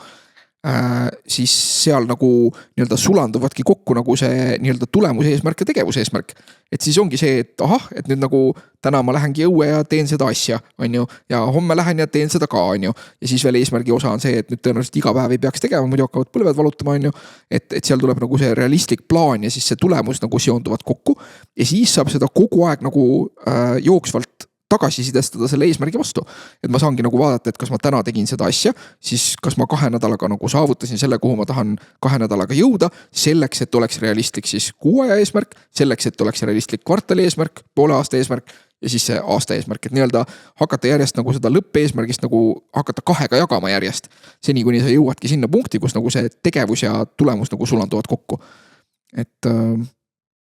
Siis seal nagu nii-öelda sulanduvadki kokku nagu see nii-öelda tulemuse eesmärk ja tegevuse eesmärk. Et siis ongi see, et nüüd nagu täna ma lähengi õue ja teen seda asja, on ju, ja homme lähen ja teen seda ka, on ju. Ja siis veel eesmärgi osa on see, et nüüd tõenäoliselt iga päev ei peaks tegema, muidu hakkavad põlved valutama, on ju. Et seal tuleb nagu see realistlik plaan ja siis see tulemus nagu seonduvad kokku ja siis saab seda kogu aeg nagu jooksvalt tagasisidestada selle eesmärgi vastu. Et ma saangi nagu vaadata, et kas ma täna tegin seda asja, siis kas ma 2 nädalaga nagu saavutasin selle, kuhu ma tahan 2 nädalaga jõuda, selleks, et oleks realistlik siis 6 aja eesmärk, selleks, et oleks realistlik kvartali eesmärk, poole aasta eesmärk ja siis see aasta eesmärk, et nii-öelda hakata järjest nagu seda lõppeesmärgist nagu hakata 2 jagama järjest. Seni, kuni sa jõuadki sinna punkti, kus nagu see tegevus ja tulemus nagu sulanduvad kokku. Et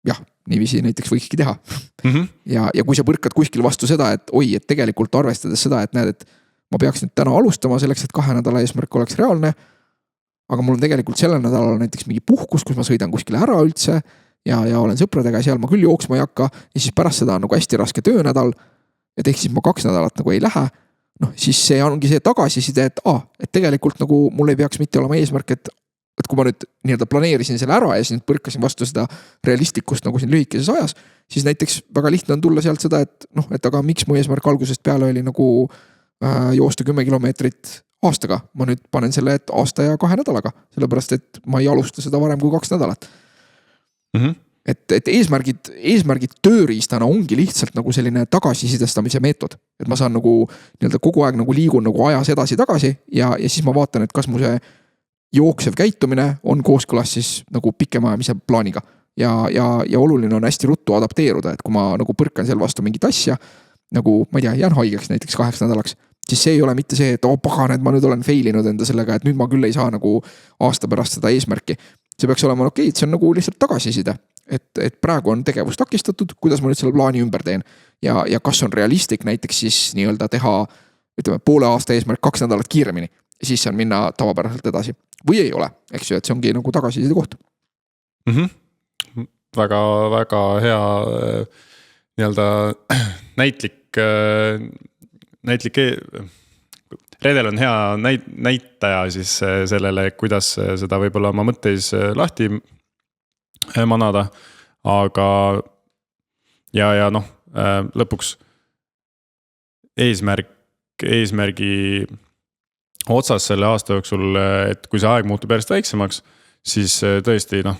jah, niiviisi näiteks võikski teha. Ja kui sa põrkad kuskil vastu seda, et oi, et tegelikult arvestades seda, et näed, et ma peaks nüüd täna alustama selleks, et 2 nädala eesmärk oleks reaalne, aga mul on tegelikult sellel nädalal näiteks mingi puhkus, kus ma sõidan kuskile ära üldse ja olen sõpradega ja seal ma küll jooksma ei hakka ja siis pärast seda on nagu hästi raske töönädal ja tehk siis ma 2 nädalat nagu ei lähe, noh, siis see ongi see tagasiside, et tegelikult nagu mul ei peaks mitte olema eesmärk, et kui ma nüüd nii-öelda planeerisin selle ära ja siis nüüd põrkasin vastu seda realistlikkust nagu siin lühikeses ajas, siis näiteks väga lihtne on tulla sealt seda, et noh, et aga miks mu eesmärk algusest peale oli nagu joosta 10 kilomeetrit aastaga. Ma nüüd panen selle, et aasta ja 2 nädalaga, sellepärast et ma ei alusta seda varem kui 2 nädalat. Et eesmärgid tööriistana ongi lihtsalt nagu selline tagasisidestamise meetod. Et ma saan nagu nii-öelda kogu aeg nagu liigun nagu ajas edasi-tagasi ja siis ma vaatan, et kas mu see jooksev käitumine on kooskõlas siis nagu pikemaajamise plaaniga ja oluline on hästi ruttu adapteeruda, et kui ma nagu põrkan seal vastu mingit asja, nagu ma ei tea, jään haigeks näiteks 8 nädalaks, siis see ei ole mitte see, et pagan, et ma nüüd olen failinud enda sellega, et nüüd ma küll ei saa nagu aasta pärast seda eesmärki. See peaks olema okei, et see on nagu lihtsalt tagasiside, et praegu on tegevus takistatud, kuidas ma nüüd selle plaani ümber teen ja kas on realistlik näiteks siis nii-öelda teha ütleme poole aasta eesmärk 2 nädalat kiiremini, siis saan minna tavapäraselt edasi või ei ole, eks ju, et see ongi nagu tagasiside koht. Väga, väga hea nii-öelda näitlik redel on hea näitaja siis sellele, kuidas seda võib-olla oma mõtteis lahti manada, aga ja noh, lõpuks eesmärgi otsas selle aasta jooksul, et kui see aeg muutub järjest väiksemaks, siis tõesti noh,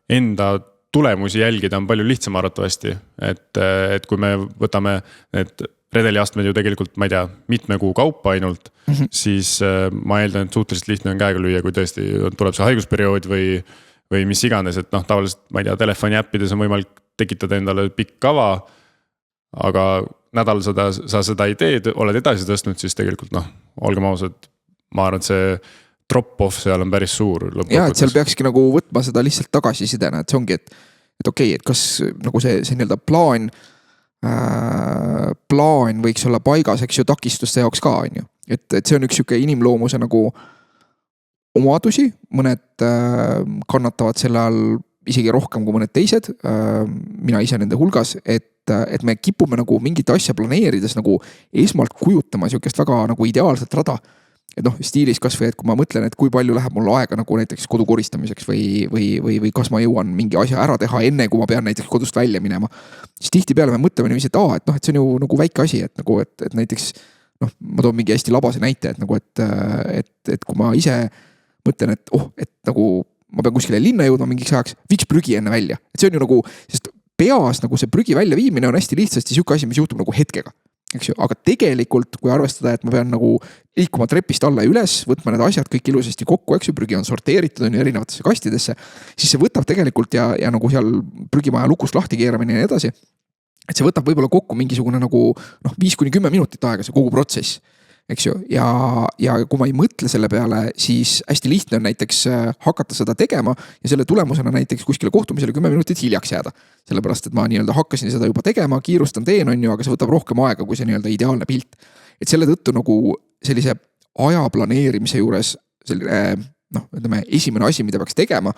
enda tulemusi jälgida on palju lihtsam arvatavasti, et kui me võtame need redeli astmed ju tegelikult, ma ei tea, mitme kuu kaupa ainult, siis ma eeldan, et suhteliselt lihtne on käega lüüa, kui tõesti tuleb see haigusperiood või mis iganes, et noh, tavaliselt, ma ei tea, telefoni äppides on võimalik tekitada endale pikk kava, aga nädal sa seda ei tee, oled edasi tõstnud, siis tegelikult noh, olgem ausad, ma arvan, et see drop-off seal on päris suur. Ja, et seal peakski nagu võtma seda lihtsalt tagasisidena, et see ongi, et okei, et kas nagu see nii-öelda plaan võiks olla paigas, eks ju, takistuste jaoks ka, on ju. Et see on üks siuke inimloomuse nagu omadusi, mõned kannatavad selle all isegi rohkem kui mõned teised, mina ise nende hulgas, et me kipume nagu mingit asja planeerides nagu esmalt kujutama siukest väga nagu ideaalset rada. Et noh, stiilis kas või, et kui ma mõtlen, et kui palju läheb mul aega nagu näiteks kodu koristamiseks või kas ma jõuan mingi asja ära teha enne, kui ma pean näiteks kodust välja minema. Siis tihtipeale me mõtleme niiviisi, et et see on ju nagu väike asi, et nagu, et näiteks noh, ma toon mingi hästi labase näite, et nagu, et kui ma ise mõtlen, et nagu ma pean kuskile linna jõudma mingiks ajaks, viiks prügi enne välja. Et see on ju nagu, sest peas nagu see prügi välja viimine on hästi lihtsasti siuke asi, mis juhtub nagu hetkega. Eks ju, aga tegelikult, kui arvestada, et ma pean nagu liikuma trepist alla ja üles, võtma need asjad kõik ilusasti kokku, eks ju, prügi on sorteeritud, on ju erinevatesse kastidesse, siis see võtab tegelikult ja nagu seal prügimaja lukust lahti keeramine ja edasi, et see võtab võib-olla kokku mingisugune nagu 5-10 minutit aega see kogu protsess. Eks ju, ja kui ma ei mõtle selle peale, siis hästi lihtne on näiteks hakata seda tegema ja selle tulemusena näiteks kuskile kohtumisele 10 minutit hiljaks jääda. Sellepärast, et ma nii-öelda hakkasin seda juba tegema, kiirustan teen, on ju, aga see võtab rohkem aega kui see nii-öelda ideaalne pilt. Et selle tõttu nagu sellise aja planeerimise juures selline, ütleme, esimene asi, mida peaks tegema,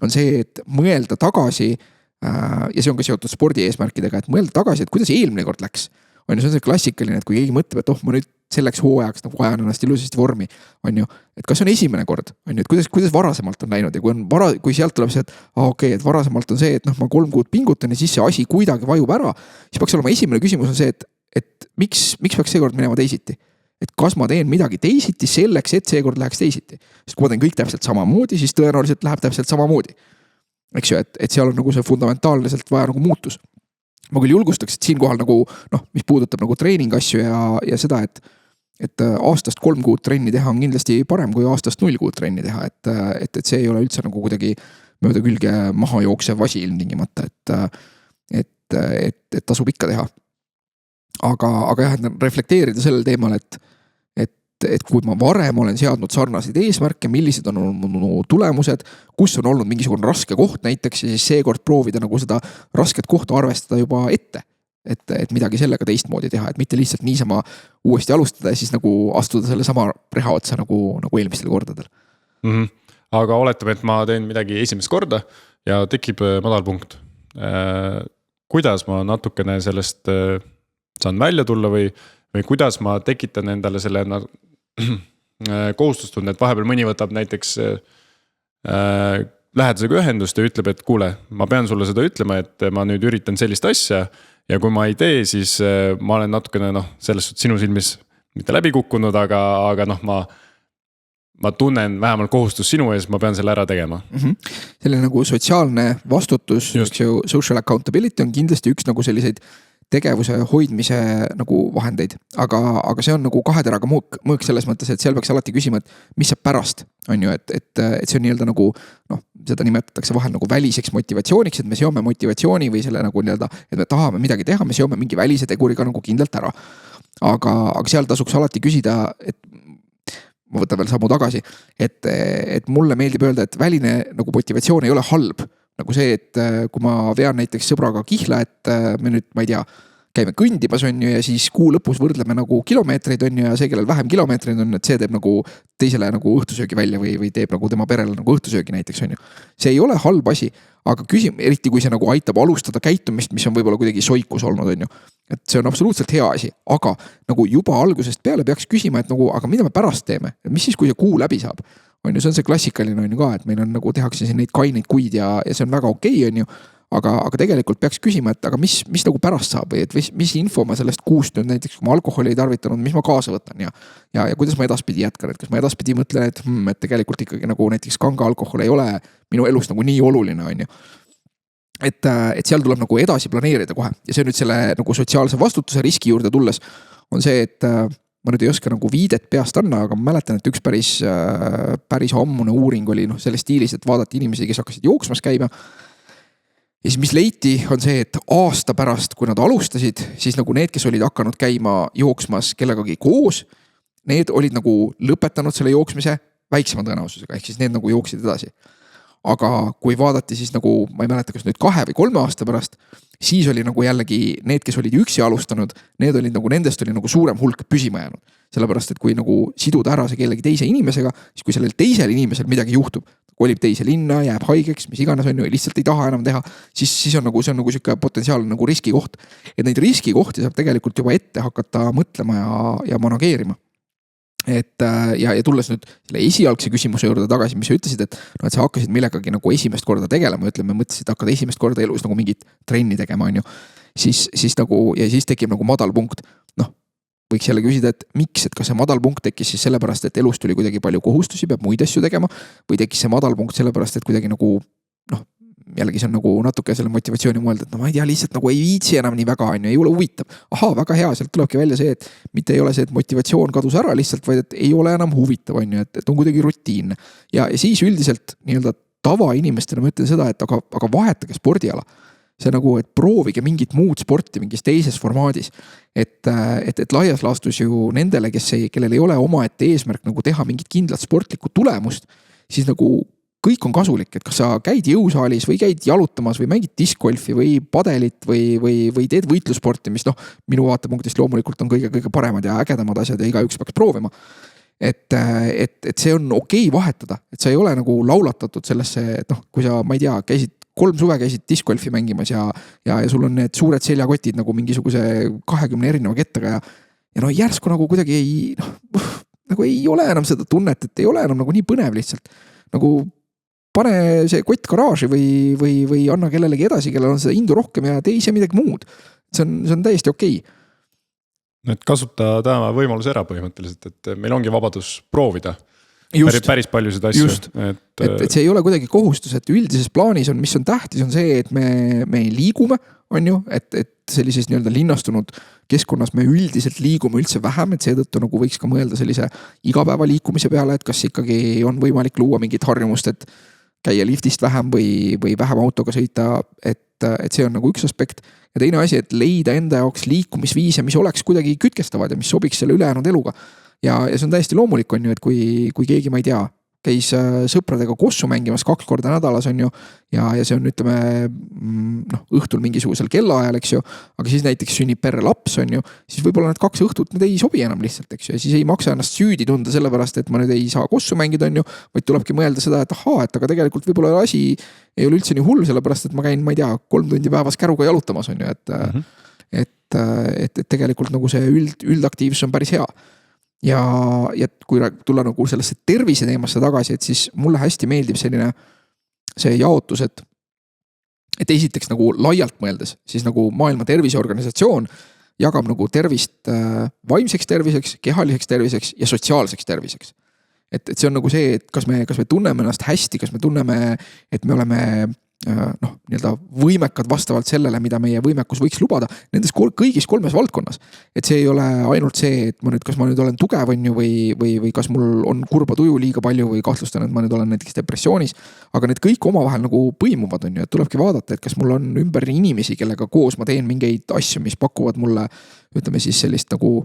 on see, et mõelda tagasi ja see on ka seotud spordi eesmärkidega, et mõelda tagasi, et kuidas eelmine kord läks. On ju, see on see klassikaline, et kui keegi mõtleb, et ma nüüd selleks hooajaks nagu ajan ennast ilusasti vormi, on ju, et kas on esimene kord, on ju, et kuidas varasemalt on läinud ja kui sealt tuleb see, et okei, et varasemalt on see, et ma 3 kuud pingutan ja siis see asi kuidagi vajub ära, siis peaks olema esimene küsimus on see, et miks peaks seekord minema teisiti? Et kas ma teen midagi teisiti selleks, et seekord läheks teisiti? Sest kui ma teen kõik täpselt samamoodi, siis tõenäoliselt läheb täpselt samamoodi. Eks ju, et seal on nagu see fundamentaalselt vaja nagu muutus. Ma küll julgustaks, et siin kohal nagu, mis puudutab nagu treeningasju ja seda, et aastast 3 kuud trenni teha on kindlasti parem kui aastast 0 kuud trenni teha, et see ei ole üldse nagu kuidagi mööda külge maha jooksev asi ilmtingimata, et tasub ikka teha. Aga jah, et reflekteerida sellel teemal, et kui ma varem olen seadnud sarnaseid eesmärke, millised on olnud tulemused, kus on olnud mingisugune raske koht näiteks, ja siis seekord proovida nagu seda rasket kohta arvestada juba ette. Et midagi sellega teistmoodi teha, et mitte lihtsalt niisama uuesti alustada ja siis nagu astuda selle sama reha otsa nagu eelmistel kordadel. Aga oletame, et ma teen midagi esimest korda ja tekib madalpunkt. Kuidas ma natukene sellest saan välja tulla või kuidas ma tekitan endale selle kohustustunde, et vahepeal mõni võtab näiteks lähedasega ühendust ja ütleb, et kuule, ma pean sulle seda ütlema, et ma nüüd üritan sellist asja ja kui ma ei tee, siis ma olen natukene selles suhtes sinu silmis mitte läbi kukkunud, aga ma tunnen vähemalt kohustus sinu ees, ma pean selle ära tegema. Selline nagu sotsiaalne vastutus, social accountability on kindlasti üks nagu selliseid tegevuse hoidmise nagu vahendeid, aga see on nagu kaheteraga mõõk selles mõttes, et seal peaks alati küsima, et mis saab pärast, on ju, et see on nii-öelda nagu, seda nimetatakse vahel nagu väliseks motivatsiooniks, et me seome motivatsiooni või selle nagu nii-öelda, et me tahame midagi teha, me seome mingi välise teguriga nagu kindlalt ära. Aga seal tasuks alati küsida, et ma võtan veel sammu tagasi, et mulle meeldib öelda, et väline nagu motivatsioon ei ole halb. Nagu see, et kui ma vean näiteks sõbraga kihla, et me nüüd, ma ei tea, käime kõndimas on ju ja siis kuu lõpus võrdleme nagu kilomeetreid on ju ja see, kellel vähem kilomeetreid on, et see teeb nagu teisele nagu õhtusöögi välja või teeb nagu tema perele nagu õhtusöögi näiteks on ju. See ei ole halb asi, aga eriti kui see nagu aitab alustada käitumist, mis on võib-olla kuidagi soikus olnud on ju. Et see on absoluutselt hea asi, aga nagu juba algusest peale peaks küsima, et nagu, aga mida me pärast teeme, mis siis, kui see kuu läbi saab? On ju, see on see klassikaline on ju ka, et meil on nagu tehakse siin neid kaineid kuid ja see on väga okei on ju. Aga tegelikult peaks küsima, et aga mis nagu pärast saab või et mis info ma sellest kuust nüüd näiteks, kui ma alkoholi ei tarvitanud, mis ma kaasa võtan ja kuidas ma edaspidi jätkan, et kas ma edaspidi mõtlen, et tegelikult ikkagi nagu näiteks kanga alkohol ei ole minu elus nagu nii oluline on ju. Et seal tuleb nagu edasi planeerida kohe ja see nüüd selle nagu sotsiaalse vastutuse riski juurde tulles on see, et ma nüüd ei oska nagu viidet peast anna, aga ma mäletan, et üks päris ammune uuring oli selles stiilis, et vaadati inimesi, kes hakkasid jooksmas käima. Ja siis mis leiti on see, et aasta pärast, kui nad alustasid, siis nagu need, kes olid hakanud käima jooksmas kellegagi koos, need olid nagu lõpetanud selle jooksmise väiksema tõenäosusega, ehk siis need nagu jooksid edasi. Aga kui vaadati siis nagu, ma ei mäleta, kas nüüd 2 või 3 aasta pärast, siis oli nagu jällegi need, kes olid üksi alustanud, need olid nagu, nendest oli nagu suurem hulk püsima jäänud. Sellepärast, et kui nagu siduda ära see kellegi teise inimesega, siis kui sellel teisel inimesel midagi juhtub, kolib teise linna, jääb haigeks, mis iganes on ju, lihtsalt ei taha enam teha, siis on nagu, see on nagu siuke potentsiaalne nagu riskikoht. Et neid riskikohti saab tegelikult juba ette hakata mõtlema ja manageerima. Ja tulles nüüd selle esialgse küsimuse juurde tagasi, mis sa ütlesid, et sa hakkasid millegagi nagu esimest korda tegelema, ütleme, mõtlesid hakkad esimest korda elus nagu mingit trenni tegema, on ju. Siis nagu, ja siis tekib nagu madal punkt. Võiks jälle küsida, et miks, et kas see madal punkt tekkis siis sellepärast, et elus tuli kuidagi palju kohustusi, peab muid asju tegema, või tekkis see madal punkt sellepärast, et kuidagi nagu, jällegi see on nagu natuke selle motivatsiooni mõelda, et ma ei tea, lihtsalt nagu ei viitsi enam nii väga, on ju, ei ole huvitav. Aha, väga hea, sealt tulebki välja see, et mitte ei ole see, et motivatsioon kadus ära lihtsalt, vaid et ei ole enam huvitav, on ju, et on kuidagi rutiinne. Ja siis üldiselt nii-öelda tavainimestele ma ütlen seda, et aga vahetage spordiala. See nagu, et proovige mingit muud sporti mingis teises formaadis. Et laias laastus ju nendele, kellel ei ole omaette eesmärk nagu teha mingit kindlat sportlikku tulemust, siis nagu kõik on kasulik, et kas sa käid jõusaalis või käid jalutamas või mängid diskgolfi või padelit või teed võitlusporti, mis minu vaatepunktist loomulikult on kõige paremad ja ägedamad asjad ja igaüks peaks proovima. Et see on okei vahetada, et sa ei ole nagu laulatatud sellesse, et kui sa, ma ei tea, 3 suve käisid diskgolfi mängimas ja sul on need suured seljakotid nagu mingisuguse 20 erineva kettaga ja järsku nagu kuidagi nagu ei ole enam seda tunnet, et ei ole enam nagu nii põnev lihtsalt. Nagu pane see kott garaaži või anna kellelegi edasi, kellel on seda indu rohkem ja tee ise midagi muud. See on täiesti okei. Et kasuta täna võimalus ära põhimõtteliselt, et meil ongi vabadus proovida. Päris palju seda asju. Et see ei ole kuidagi kohustus, et üldises plaanis on, mis on tähtis, on see, et me liigume, on ju, et sellises nii-öelda linnastunud keskkonnas me üldiselt liigume üldse vähem, et seetõttu nagu võiks ka mõelda sellise igapäeva liikumise peale, et kas ikkagi on võimalik luua mingit harjumust, et käia liftist vähem või vähem autoga sõita, et see on nagu üks aspekt. Ja teine asi, et leida enda jaoks liikumisviise, mis oleks kuidagi kütkestavad ja mis sobiks selle ülejäänud eluga. Ja see on täiesti loomulik on ju, et kui keegi, ma ei tea, käis sõpradega kossu mängimas 2 korda nädalas on ju ja see on, ütleme, õhtul mingisugusel kellaajal, eks ju, aga siis näiteks sünnib perre laps on ju, siis võib-olla need 2 õhtut need ei sobi enam lihtsalt, eks ju, ja siis ei maksa ennast süüdi tunda sellepärast, et ma nüüd ei saa kossu mängida on ju, vaid tulebki mõelda seda, et et aga tegelikult võib-olla asi ei ole üldse nii hull, sellepärast, et ma käin, ma ei tea, 3 tundi päevas käruga jalutamas on ju, et tegelikult nagu see üldaktiivsus on päris hea. Ja kui tulla nagu sellesse tervise teemasse tagasi, et siis mulle hästi meeldib selline see jaotus, et esiteks nagu laialt mõeldes, siis nagu Maailma Terviseorganisatsioon jagab nagu tervist vaimseks terviseks, kehaliseks terviseks ja sotsiaalseks terviseks. Et see on nagu see, et kas me tunneme ennast hästi, kas me tunneme, et me oleme nii-öelda võimekad vastavalt sellele, mida meie võimekus võiks lubada nendes kõigis 3 valdkonnas. Et see ei ole ainult see, et kas ma nüüd olen tugev on ju või kas mul on kurba tuju liiga palju või kahtlustan, et ma nüüd olen näiteks depressioonis, aga need kõik omavahel nagu põimuvad on ju, et tulebki vaadata, et kas mul on ümber inimesi, kellega koos ma teen mingeid asju, mis pakuvad mulle, ütleme siis sellist nagu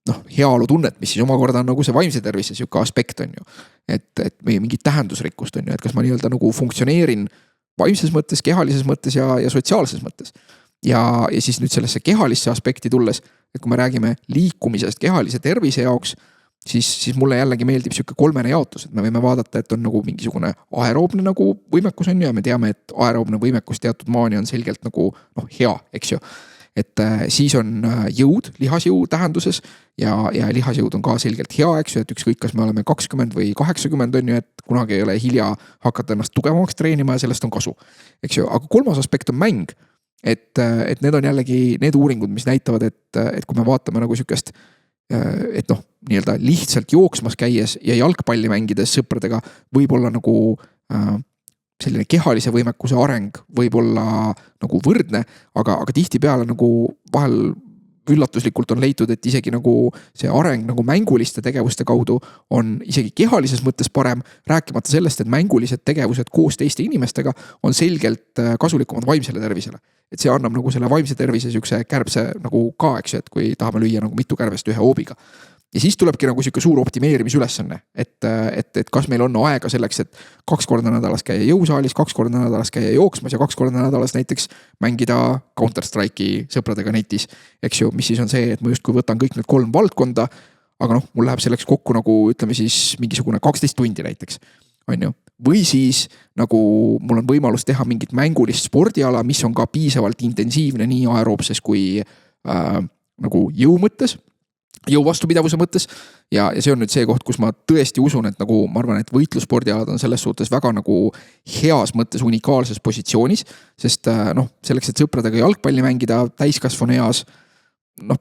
heaolu tunnet, mis siis omakorda on nagu see vaimse tervise siuke aspekt on ju. Et meie mingit tähendusrikkust on ju, et kas ma nii-öelda nagu funktsioneerin vaimses mõttes, kehalises mõttes ja sotsiaalses mõttes. ja siis nüüd sellesse kehalisse aspekti tulles, et kui me räägime liikumisest kehalise tervise jaoks, siis mulle jällegi meeldib siuke kolmene jaotus, et me võime vaadata, et on nagu mingisugune aeroobne nagu võimekus on ju, ja me teame, et aeroobne võimekus teatud maani on selgelt nagu hea, eks ju. Et siis on jõud lihasjõu tähenduses ja lihasjõud on ka selgelt hea, eks ju, et ükskõik, kas me oleme 20 või 80 on ju, et kunagi ei ole hilja hakata ennast tugevamaks treenima ja sellest on kasu, eks ju. Aga kolmas aspekt on mäng, et need on jällegi need uuringud, mis näitavad, et kui me vaatame nagu siukest, et nii-öelda lihtsalt jooksmas käies ja jalgpalli mängides sõpradega võib olla nagu selline kehalise võimekuse areng võib olla nagu võrdne, aga tihti peale nagu vahel üllatuslikult on leitud, et isegi nagu see areng nagu mänguliste tegevuste kaudu on isegi kehalises mõttes parem, rääkimata sellest, et mängulised tegevused koos teiste inimestega on selgelt kasulikumad vaimsele tervisele. Et see annab nagu selle vaimse tervise siukse kärbse nagu ka, eks, et kui tahame lüüa nagu mitu kärbest ühe hoobiga. Ja siis tulebki nagu siuke suur optimeerimisülesanne, et kas meil on aega selleks, et 2 korda nädalas käia jõusaalis, 2 korda nädalas käia jooksmas ja 2 korda nädalas näiteks mängida Counter-Strike'i sõpradega netis, eks ju, mis siis on see, et ma justkui võtan kõik need 3 valdkonda, aga mul läheb selleks kokku nagu ütleme siis mingisugune 12 tundi näiteks, on ju. Või siis nagu mul on võimalus teha mingit mängulist spordiala, mis on ka piisavalt intensiivne nii aeroobses kui nagu jõu mõttes, jõu vastupidavuse mõttes ja see on nüüd see koht, kus ma tõesti usun, et nagu ma arvan, et võitlusspordialad on selles suhtes väga nagu heas mõttes unikaalses positsioonis, sest selleks, et sõpradega jalgpalli mängida täiskasvanu eas,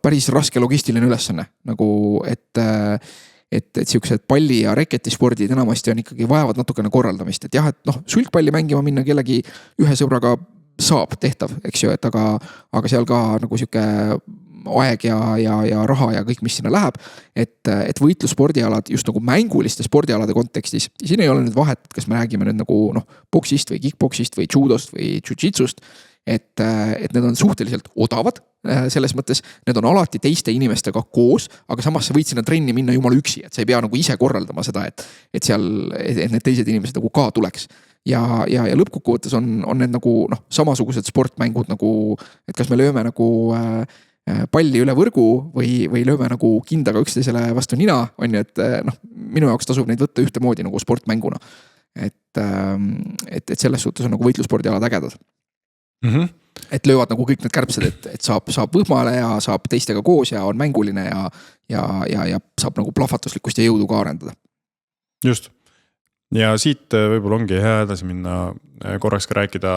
päris raske logistiline ülesanne, nagu et siuksed palli ja reketispordid enamasti on ikkagi vajavad natukene korraldamist, et jah, et sulgpalli mängima minna kellegi ühe sõbraga saab tehtav, eks ju, et aga seal ka nagu siuke aeg ja raha ja kõik, mis sinna läheb, et võitlusspordialad just nagu mänguliste spordialade kontekstis, siin ei ole nüüd vahet, kas me räägime nüüd nagu boksist või kickboksist või judost või jiu-jitsust, et need on suhteliselt odavad selles mõttes, need on alati teiste inimestega koos, aga samas sa võid sinna trenni minna jumala üksi, et sa ei pea nagu ise korraldama seda, et seal et need teised inimesed nagu ka tuleks. Ja lõppkokkuvõttes on need nagu samasugused sportmängud nagu, et kas me lööme nagu palli üle võrgu või lööme nagu kindaga üksteisele vastu nina, on ju, et minu jaoks tasub neid võtta ühtemoodi nagu sportmänguna. Et selles suhtes on nagu võitlusspordialad ägedad. Et löövad nagu kõik need kärbsed, et saab võhmale ja saab teistega koos ja on mänguline ja saab nagu plahvatuslikkust ja jõudu ka arendada. Just. Ja siit võib-olla ongi hea edasi minna korraks ka rääkida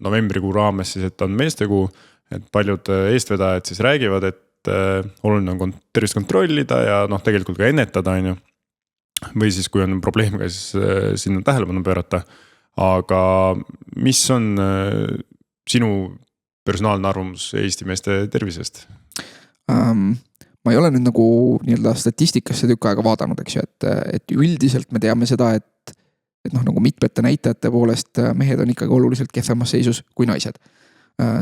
novembrikuu raames siis, et on meestekuu, et paljud eestvedajad siis räägivad, et oluline on tervist kontrollida ja tegelikult ka ennetada, on ju. Või siis kui on probleemiga, siis sinna tähelepanu pöörata. Aga mis on sinu personaalne arvamus Eesti meeste tervisest? Ma ei ole nüüd nagu nii-öelda statistikasse tükk aega vaadanud, eks ju, et üldiselt me teame seda, et nagu mitmete näitajate poolest mehed on ikkagi oluliselt kehvemas seisus kui naised.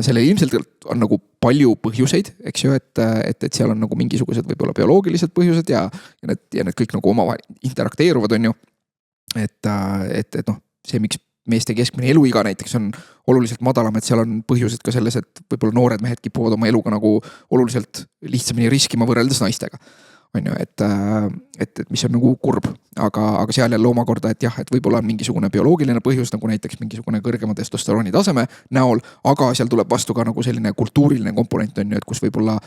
Selle ilmselt on nagu palju põhjuseid, eks ju, et seal on nagu mingisugused võib-olla bioloogilised põhjused ja need kõik nagu omavahel interakteeruvad, on ju. Et see, miks meeste keskmine eluiga näiteks on oluliselt madalam, et seal on põhjused ka selles, et võib-olla noored mehed kipuvad oma eluga nagu oluliselt lihtsamini riskima võrreldes naistega. On ju, et mis on nagu kurb, aga seal jälle omakorda, et jah, et võib-olla on mingisugune bioloogiline põhjus, nagu näiteks mingisugune kõrgema testosterooni taseme näol, aga seal tuleb vastu ka nagu selline kultuuriline komponent, on ju, et kus võib-olla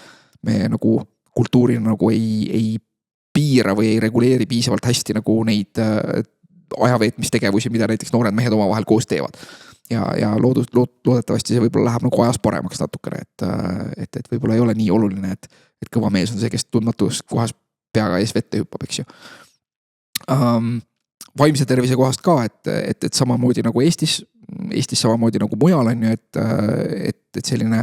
me nagu kultuurina nagu ei piira või ei reguleeri piisavalt hästi nagu neid ajaveetmistegevusi, mida näiteks noored mehed omavahel koos teevad. Ja loodetavasti see võib-olla läheb nagu ajas paremaks natukene, et võib-olla ei ole nii oluline, et kõva mees on see, kes tundmatus kohas peaga ees vette hüppab, eks ju. Vaimse tervise kohast ka, et samamoodi nagu Eestis samamoodi nagu mujal on ju, et selline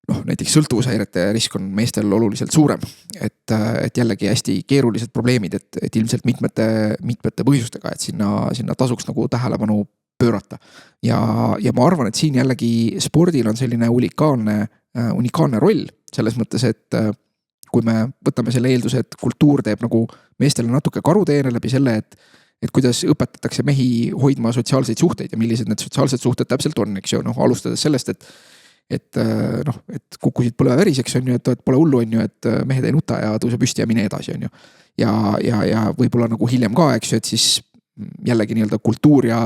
näiteks sõltuvushäirete risk on meestel oluliselt suurem, et jällegi hästi keerulised probleemid, et ilmselt mitmete põhjustega, et sinna tasuks nagu tähelepanu pöörata. Ja ma arvan, et siin jällegi spordil on selline unikaalne roll selles mõttes, et kui me võtame selle eelduse, et kultuur teeb nagu meestele natuke karuteene läbi selle, et kuidas õpetatakse mehi hoidma sotsiaalseid suhteid ja millised need sotsiaalsed suhted täpselt on, eks ju, alustades sellest, et noh, et kukkusid põleveriseks on ju, et pole hullu on ju, et mehed ei nuta ja tõuse püsti ja mine edasi on ju. Ja võib-olla nagu hiljem ka, eks ju, et siis jällegi nii-öelda kultuur ja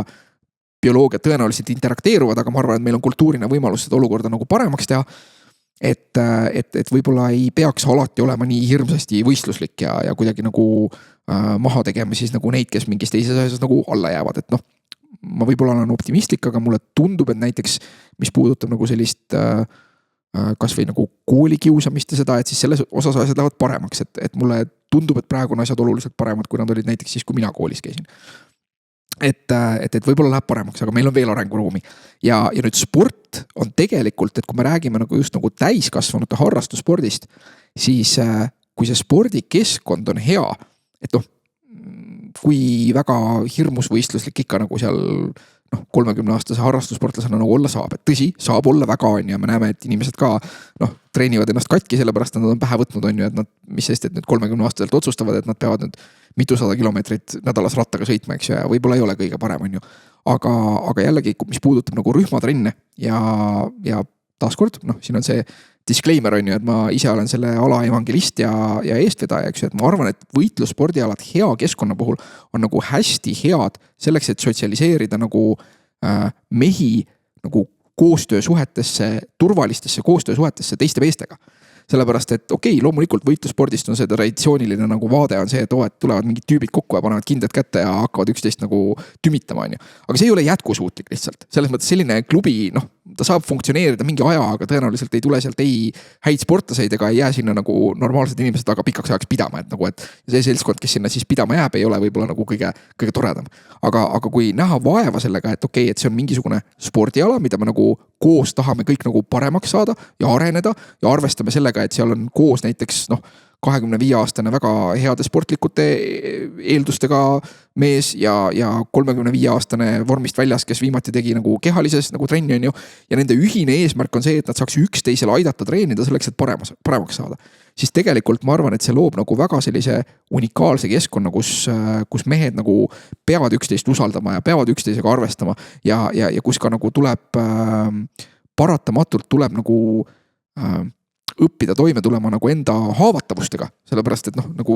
bioloogia tõenäoliselt interakteeruvad, aga ma arvan, et meil on kultuurina võimalus seda olukorda nagu paremaks teha. Et võib-olla ei peaks alati olema nii hirmsasti võistluslik ja kuidagi nagu maha tegema siis nagu neid, kes mingis teises asjas nagu alla jäävad, et noh, ma võib-olla olen optimistlik, aga mulle tundub, et näiteks mis puudutab nagu sellist kas või nagu koolikiusamist ja seda, et siis selles osas asjad lähevad paremaks, et mulle tundub, et praegu on asjad oluliselt paremad, kui nad olid näiteks siis, kui mina koolis käisin. Et võib-olla läheb paremaks, aga meil on veel arenguruumi. Ja nüüd sport on tegelikult, et kui me räägime nagu just nagu täiskasvanute harrastusspordist, siis kui see spordikeskkond on hea, et noh, kui väga hirmus võistluslik ikka nagu seal 30-aastase harrastussportlasena nagu olla saab, et tõsi, saab olla väga on ja me näeme, et inimesed ka treenivad ennast katki, sellepärast nad on pähe võtnud on ju, et nad, mis sest, et nüüd 30-aastaselt otsustavad, et nad peavad nüüd mitusada kilomeetrit nädalas rattaga sõitma, eks ju, ja võib-olla ei ole kõige parem on ju. Aga jällegi, mis puudutab nagu rühmatrenne ja taaskord, siin on see disclaimer on ju, et ma ise olen selle ala evangelist ja eestvedaja, eks ju, et ma arvan, et võitlusspordialad hea keskkonna puhul on nagu hästi head selleks, et sotsialiseerida nagu mehi nagu koostöösuhetesse, turvalistesse koostöösuhetesse teiste meestega. Sellepärast, et okei, loomulikult võitlusspordist on see traditsiooniline nagu vaade on see, et tulevad mingid tüübid kokku ja panevad kindad kätte ja hakkavad üksteist nagu tümitama, on ju. Aga see ei ole jätkusuutlik lihtsalt. Selles mõttes selline klubi, ta saab funktsioneerida mingi aja, aga tõenäoliselt ei tule sealt ei häid sportlaseid ega ei jää sinna nagu normaalsed inimesed väga pikaks ajaks pidama, et nagu, et see seltskond, kes sinna siis pidama jääb, ei ole võib-olla nagu kõige toredam. Aga kui näha vaeva sellega, et okei, et see on mingisugune spordiala, mida me nagu koos tahame kõik nagu paremaks saada ja areneda ja arvestame sellega, et seal on koos näiteks 25-aastane väga heade sportlikute eeldustega mees ja 35-aastane vormist väljas, kes viimati tegi nagu kehalises nagu trenni on ju. Ja nende ühine eesmärk on see, et nad saaks üksteisele aidata treenida selleks, et paremaks saada. Siis tegelikult ma arvan, et see loob nagu väga sellise unikaalse keskkonna, kus mehed nagu peavad üksteist usaldama ja peavad üksteisega arvestama ja kus ka nagu tuleb paratamatult tuleb nagu õppida toime tulema nagu enda haavatavustega, sellepärast, et nagu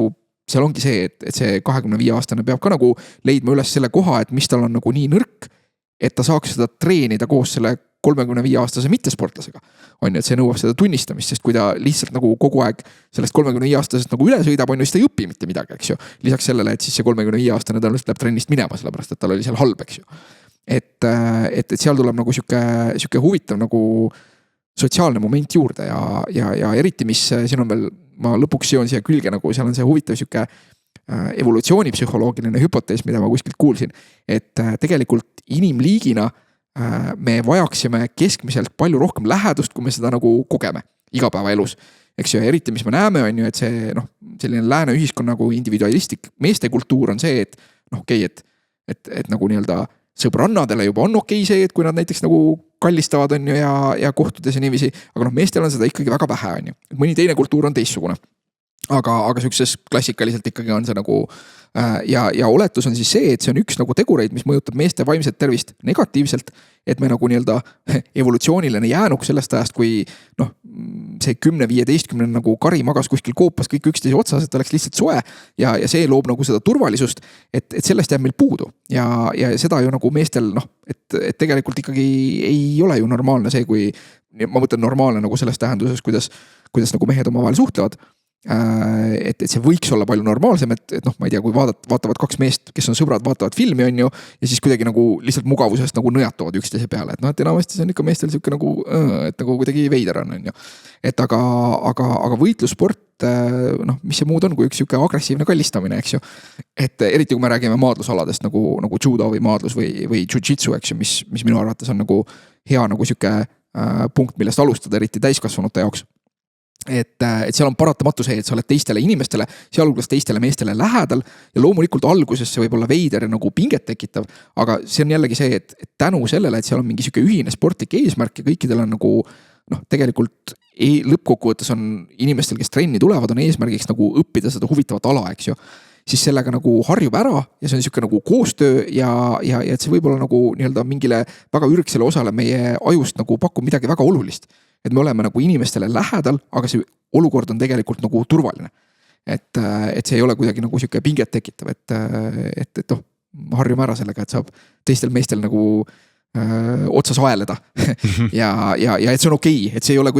seal ongi see, et see 25-aastane peab ka nagu leidma üles selle koha, et mis tal on nagu nii nõrk, et ta saaks seda treenida koos selle 35-aastase mittesportlasega. On ju, et see nõuab seda tunnistamist, sest kui ta lihtsalt nagu kogu aeg sellest 35-aastasest nagu üle sõidab, on ju, siis ta ei õpi mitte midagi, eks ju. Lisaks sellele, et siis see 35-aastane ta läheb trennist minema, sellepärast, et tal oli seal halb, eks ju. Et seal tuleb nagu siuke huvitav nagu sotsiaalne moment juurde ja eriti, mis siin on veel, ma lõpuks joon siia külge, nagu seal on see huvitav siuke evolutsioonipsühholoogiline hüpotees, mida ma kuskilt kuulsin, et tegelikult inimliigina me vajaksime keskmiselt palju rohkem lähedust, kui me seda nagu kogeme igapäevaelus. Eks ju, eriti mis me näeme on ju, et see selline lääne ühiskonna nagu individualistik meeste kultuur on see, et okei, et nagu nii-öelda sõbrannadele juba on okei see, et kui nad näiteks nagu kallistavad on ju ja kohtudes ja niiviisi, aga meestel on seda ikkagi väga vähe on ju. Mõni teine kultuur on teistsugune. Aga sükses klassikaliselt ikkagi on see nagu ja oletus on siis see, et see on üks nagu tegureid, mis mõjutab meeste vaimset tervist negatiivselt, et me nagu nii-öelda evolutsiooniline jäänuk sellest ajast, kui see 10-15 nagu kari magas kuskil koopas kõik üksteise otsas, et oleks lihtsalt soe ja see loob nagu seda turvalisust, et sellest jääb meil puudu ja seda ju nagu meestel et tegelikult ikkagi ei ole ju normaalne see, kui ma mõtlen normaalne nagu selles tähenduses, kuidas nagu mehed omavahel suhtlevad. Et see võiks olla palju normaalsem, et ma ei tea, kui vaatavad kaks meest, kes on sõbrad, vaatavad filmi on ju ja siis kuidagi nagu lihtsalt mugavusest nagu nõjatuvad üksteise peale, et enamasti see on ikka meestel siuke nagu, et nagu kuidagi veider on ju. Et aga võitlussport, mis see muud on, kui üks siuke agressiivne kallistamine, eks ju. Et eriti kui me räägime maadlusaladest nagu judo või maadlus või jiu-jitsu, eks ju, mis minu arvates on nagu hea nagu siuke punkt, millest alustada eriti täiskasvanute jaoks. Et seal on paratamatu see, et sa oled teistele inimestele, sealhulgas teistele meestele lähedal ja loomulikult alguses see võib olla veider ja nagu pinget tekitav, aga see on jällegi see, et tänu sellele, et seal on mingi siuke ühine sportlik eesmärk ja kõikidel on nagu tegelikult lõppkokkuvõttes on inimestel, kes trenni tulevad, on eesmärgiks nagu õppida seda huvitavat ala, eks ju. siis sellega nagu harjub ära ja see on niisugune nagu koostöö ja et see võib-olla nagu nii-öelda mingile väga ürgsele osale meie ajust nagu pakub midagi väga olulist. Et me oleme nagu inimestele lähedal, aga see olukord on tegelikult nagu turvaline. Et see ei ole kuidagi nagu niisugune pinget tekitav, et harjume ära sellega, et saab teistel meestel nagu otsas aeleda ja et see on okei, et see ei ole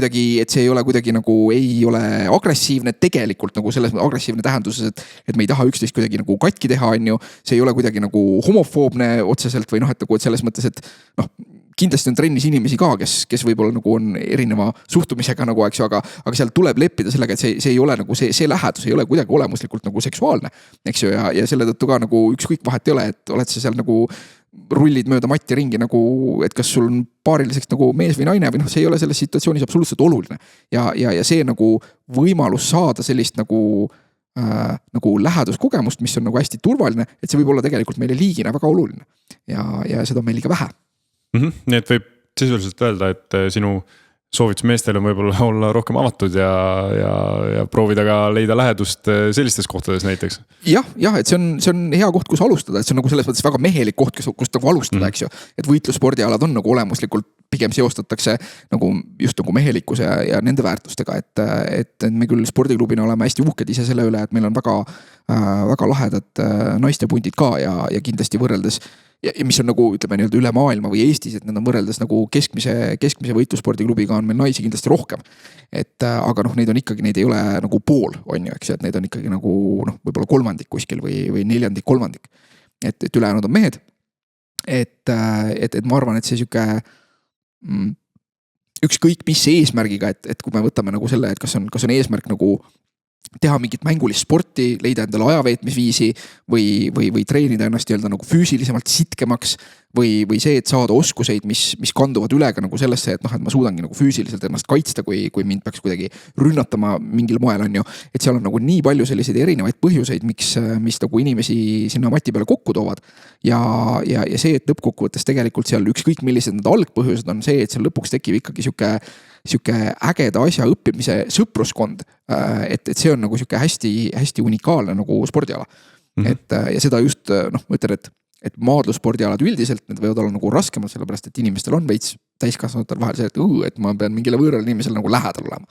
kuidagi nagu ei ole agressiivne tegelikult nagu selles agressiivne tähenduses, et me ei taha üksteist kuidagi nagu katki teha, on ju. See ei ole kuidagi nagu homofoobne otseselt või et nagu et selles mõttes, et kindlasti on trennis inimesi ka, kes võib-olla nagu on erineva suhtumisega nagu, eks ju, aga seal tuleb leppida sellega, et see ei ole nagu see lähedus ei ole kuidagi olemuslikult nagu seksuaalne, eks ju, ja selle tõttu ka nagu ükskõik vahet ei ole, et oled sa seal nagu rullid mööda matti ringi nagu, et kas sul on paariliseks nagu mees või naine või see ei ole selles situatsioonis absoluutselt oluline. Ja see nagu võimalus saada sellist nagu läheduskogemust, mis on nagu hästi turvaline, et see võib olla tegelikult meile liigina väga oluline. Ja seda on meil liiga vähe. Nii et võib sisuliselt öelda, et sinu soovitus meestele on võib-olla olla rohkem avatud ja proovida ka leida lähedust sellistes kohtades näiteks. Jah, et see on hea koht, kus alustada, et see on nagu selles mõttes väga mehelik koht, kust nagu alustada, eks ju. Et võitlusspordialad on nagu olemuslikult pigem seostatakse nagu just nagu mehelikkuse ja nende väärtustega, et me küll spordiklubina oleme hästi uhked ise selle üle, et meil on väga lahedad naistepundid ka ja kindlasti võrreldes ja mis on nagu ütleme nii-öelda üle maailma või Eestis, et need on võrreldes nagu keskmise võitlusspordiklubiga on meil naisi kindlasti rohkem. Aga neid on ikkagi, neid ei ole nagu pool, on ju, eks ju, et neid on ikkagi nagu võib-olla kolmandik kuskil või neljandik, kolmandik. Et ülejäänud on mehed. Et ma arvan, et see siuke ükskõik mis eesmärgiga, et kui me võtame nagu selle, et kas on eesmärk nagu teha mingit mängulist sporti, leida endale ajaveetmisviisi või treenida ennast nagu füüsilisemalt sitkemaks või see, et saada oskuseid, mis kanduvad üle ka nagu sellesse, et ma suudangi nagu füüsiliselt ennast kaitsta, kui mind peaks kuidagi rünnatama mingil moel, on ju. Et seal on nagu nii palju selliseid erinevaid põhjuseid, mis nagu inimesi sinna mati peale kokku toovad. Ja see, et lõppkokkuvõttes tegelikult seal ükskõik millised need algpõhjused on see, et seal lõpuks tekib ikkagi siuke ägeda asja õppimise sõpruskond, et see on nagu siuke hästi unikaalne nagu spordiala. Ja seda just, ma ütlen, et maadlusspordialad üldiselt, need võivad olla nagu raskemad, sellepärast, et inimestel on veits täiskasvanutel vahel see, et ma pean mingile võõrale inimesele nagu lähedal olema.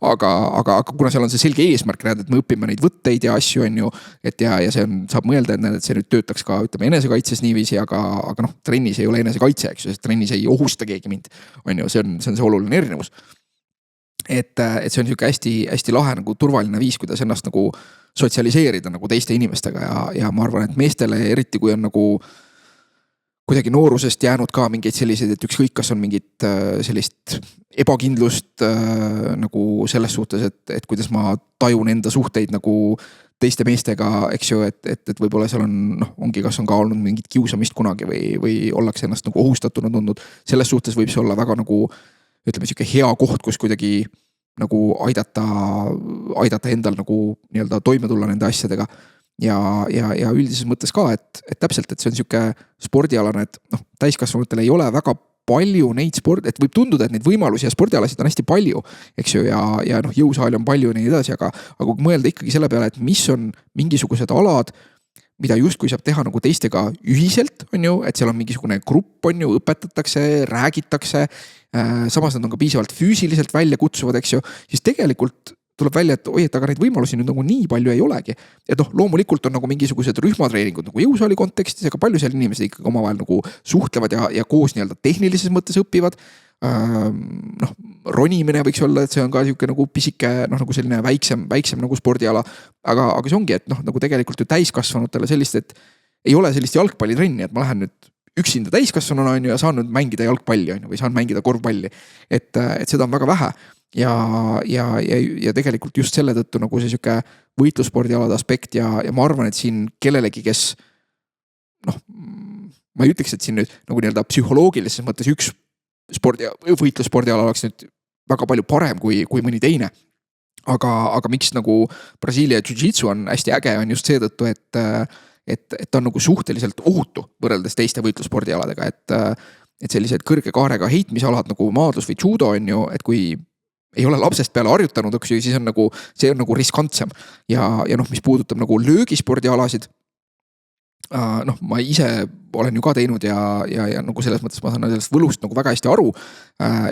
Aga kuna seal on see selge eesmärk, et me õpime neid võtteid ja asju, on ju, et ja see saab mõelda, et see nüüd töötaks ka, ütleme, enesekaitses niiviisi, aga trennis ei ole enesekaitse, eks ju, sest trennis ei ohusta keegi mind, on ju, see on see oluline erinevus. Et see on siuke hästi lahe nagu turvaline viis, kuidas ennast nagu sotsialiseerida nagu teiste inimestega ja ma arvan, et meestele eriti kui on nagu kuidagi noorusest jäänud ka mingeid selliseid, et ükskõik kas on mingit sellist ebakindlust nagu selles suhtes, et kuidas ma tajun enda suhteid nagu teiste meestega, eks ju, et võib-olla seal ongi, kas on ka olnud mingit kiusamist kunagi või ollakse ennast nagu ohustatuna tundnud. Selles suhtes võib see olla väga nagu ütleme siuke hea koht, kus kuidagi nagu aidata endal nagu nii-öelda toime tulla nende asjadega ja üldises mõttes ka, et täpselt, et see on siuke spordialane, et täiskasvanutel ei ole väga palju neid et võib tunduda, et neid võimalusi ja spordialasid on hästi palju, eks ju, ja jõusaali on palju ja nii edasi, aga kui mõelda ikkagi selle peale, et mis on mingisugused alad, mida justkui saab teha nagu teistega ühiselt, on ju, et seal on mingisugune grupp, on ju, õpetatakse, räägitakse, samas nad on ka piisavalt füüsiliselt välja kutsuvad, eks ju, siis tegelikult tuleb välja, et aga neid võimalusi nüüd nagu nii palju ei olegi. Et loomulikult on nagu mingisugused rühmatreeningud nagu jõusaali kontekstis, aga palju seal inimesed ikkagi omavahel nagu suhtlevad ja koos nii-öelda tehnilises mõttes õpivad. Ronimine võiks olla, et see on ka siuke nagu pisike, nagu selline väiksem nagu spordiala, aga see ongi, et nagu tegelikult ju täiskasvanutele sellist, et ei ole sellist jalgpallitrenni, et ma lähen nüüd üksinda täiskasvanuna, on ju, ja saan nüüd mängida jalgpalli, on ju, või saan mängida korvpalli, et seda on väga vähe ja tegelikult just selle tõttu nagu see siuke võitlusspordialade aspekt ja ma arvan, et siin kellelegi, kes ma ei ütleks, et siin nüüd nagu nii-öelda psühholoogilises mõttes üks võitlusspordiala oleks nüüd väga palju parem kui mõni teine. Aga miks nagu Brasiilia jiu-jitsu on hästi äge, on just seetõttu, et ta on nagu suhteliselt ohutu võrreldes teiste võitlusspordialadega, et sellised kõrge kaarega heitmisalad nagu maadlus või judo on ju, et kui ei ole lapsest peale harjutanud, eks ju, siis on nagu, see on nagu riskantsem. Ja noh, mis puudutab nagu löögispordialasid, noh, ma ise olen ju ka teinud ja nagu selles mõttes ma saan sellest võlust nagu väga hästi aru.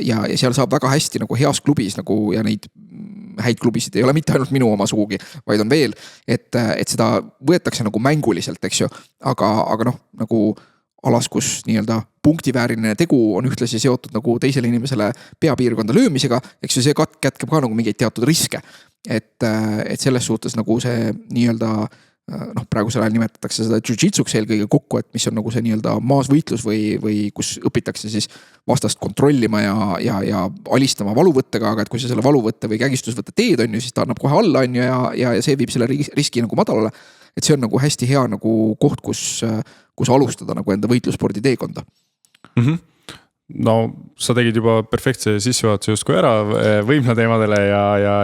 Ja seal saab väga hästi nagu heas klubis nagu ja neid häid klubisid ei ole mitte ainult minu oma sugugi, vaid on veel, et seda võetakse nagu mänguliselt, eks ju. Aga noh, nagu alas, kus nii-öelda punktivääriline tegu on ühtlasi seotud nagu teisele inimesele peapiirkonda löömisega, eks ju, see kätkeb ka nagu mingeid teatud riske. Et selles suhtes nagu see nii-öelda noh, praegusel ajal nimetatakse seda jiu-jitsuks eelkõige kokku, et mis on nagu see nii-öelda maasvõitlus või kus õpitakse siis vastast kontrollima ja alistama valuvõttega, aga et kui sa selle valuvõtte või kägistusvõtte teed, on ju, siis ta annab kohe alla, on ju, ja see viib selle riski nagu madalale. Et see on nagu hästi hea nagu koht, kus alustada nagu enda võitluspordi teekonda. No sa tegid juba perfektse sissejuhatuse justkui ära võimla teemadele ja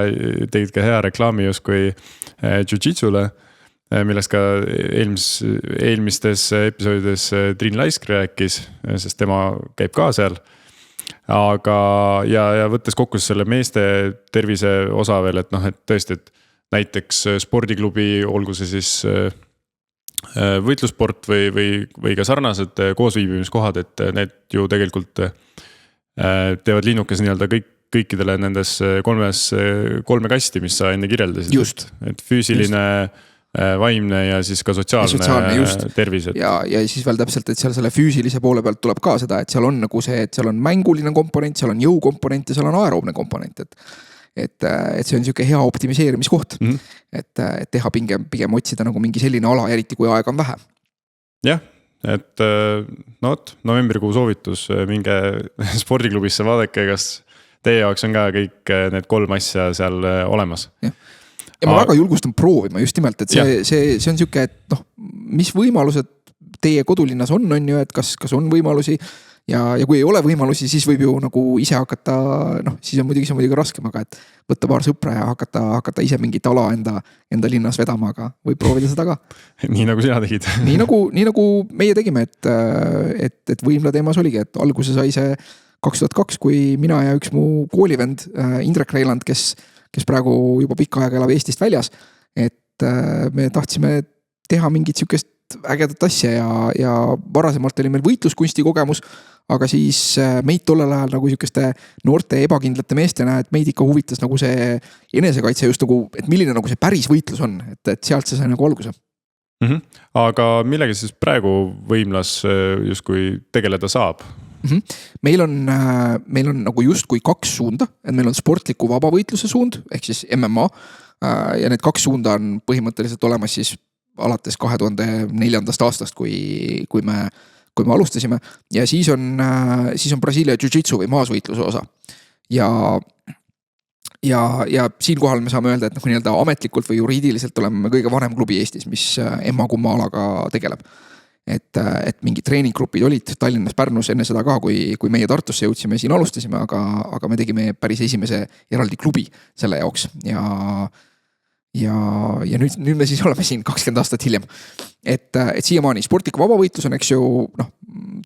tegid ka hea reklaami justkui jiu-jitsule, millest ka eelmistes episoodides Triin Laisk rääkis, sest tema käib ka seal. Aga ja võttes kokku selle meeste tervise osa veel, et noh, et tõesti, et näiteks spordiklubi, olgu see siis võitlusport või ka sarnased koosviibimiskohad, et need ju tegelikult teevad linnukes nii-öelda kõikidele nendes kolme kasti, mis sa enne kirjeldasid. Just. Et füüsiline, vaimne ja siis ka sotsiaalne tervis. Ja siis veel täpselt, et seal selle füüsilise poole pealt tuleb ka seda, et seal on nagu see, et seal on mänguline komponent, seal on jõukomponent ja seal on aeroobne komponent, et see on niisugune hea optimiseerimiskoht, et teha pigem otsida nagu mingi selline ala, eriti kui aega on vähe. Jah, et no novembrikuu soovitus, minge spordiklubisse, vaadake, kas teie jaoks on ka kõik need 3 asja seal olemas. Ja ma väga julgustan proovima just nimelt, et see on niisugune, et noh, mis võimalused teie kodulinnas on ju, et kas on võimalusi ja kui ei ole võimalusi, siis võib ju nagu ise hakata, noh, siis on muidugi raskem, aga et võtta paar sõpra ja hakata ise mingit ala enda linnas vedama, aga võib proovida seda ka. Nii nagu sina tegid. nii nagu meie tegime, et võimla teemas oligi, et alguse sai see 2002, kui mina ja üks mu koolivend Indrek Reiland, kes praegu juba pikka aega elab Eestist väljas, et me tahtsime teha mingit siukest ägedat asja ja varasemalt oli meil võitluskunsti kogemus, aga siis meid tollel ajal nagu siukeste noorte ebakindlate meestena, et meid ikka huvitas nagu see enesekaitse just nagu, et milline nagu see päris võitlus on, et sealt see sai nagu alguse. Aga millega siis praegu võimlas justkui tegeleda saab? Meil on nagu justkui 2 suunda, et meil on sportliku vabavõitluse suund, ehk siis MMA, ja need 2 suunda on põhimõtteliselt olemas siis alates 2004. aastast, kui me alustasime, ja siis on Brasiilia jiu-jitsu või maasvõitluse osa. Ja siinkohal me saame öelda, et nagu nii-öelda ametlikult või juriidiliselt oleme kõige vanem klubi Eestis, mis emma-kumma alaga tegeleb. Et mingid treeninggrupid olid Tallinnas, Pärnus enne seda ka, kui meie Tartusse jõudsime, siin alustasime, aga me tegime päris esimese eraldi klubi selle jaoks ja nüüd me siis oleme siin 20 aastat hiljem. Et siiamaani sportlik vabavõitlus on, eks ju, noh,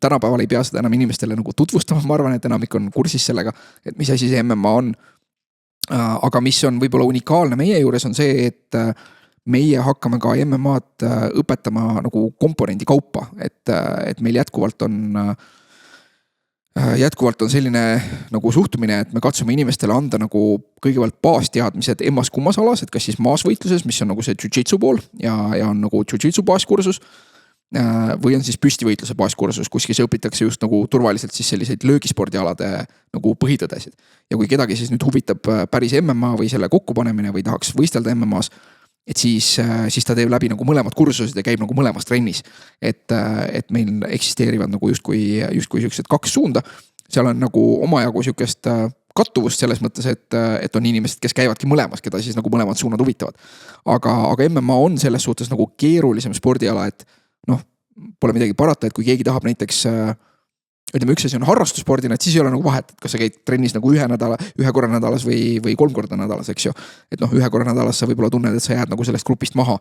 tänapäeval ei pea seda enam inimestele nagu tutvustama, ma arvan, et enamik on kursis sellega, et mis asi see MMA on. Aga mis on võib-olla unikaalne meie juures on see, et meie hakkame ka MMA-d õpetama nagu komponendi kaupa, et meil jätkuvalt on selline nagu suhtumine, et me katsume inimestele anda nagu kõigepealt baasteadmised emmas kummas alas, et kas siis maasvõitluses, mis on nagu see jiu-jitsu pool ja on nagu jiu-jitsu baaskursus, või on siis püstivõitluse baaskursus, kus siis õpitakse just nagu turvaliselt siis selliseid löögispordialade nagu põhitõdesid. Ja kui kedagi siis nüüd huvitab päris MMA või selle kokkupanemine või tahaks võistelda MMA-s, et siis ta teeb läbi nagu mõlemad kursused ja käib nagu mõlemas trennis. Et meil eksisteerivad nagu justkui sellised 2 suunda. Seal on nagu omajagu sükest kattuvust selles mõttes, et on inimesed, kes käivadki mõlemas, keda siis nagu mõlemad suunad huvitavad. Aga MMA on selles suhtes nagu keerulisem spordiala, et noh, pole midagi parata, et kui keegi tahab näiteks ütleme, üks asi on harrastusspordina, et siis ei ole nagu vahet, et kas sa käid trennis nagu ühe korra nädalas või 3 korda nädalas, eks ju. Et noh, 1 korra nädalas sa võib-olla tunned, et sa jääd nagu sellest grupist maha,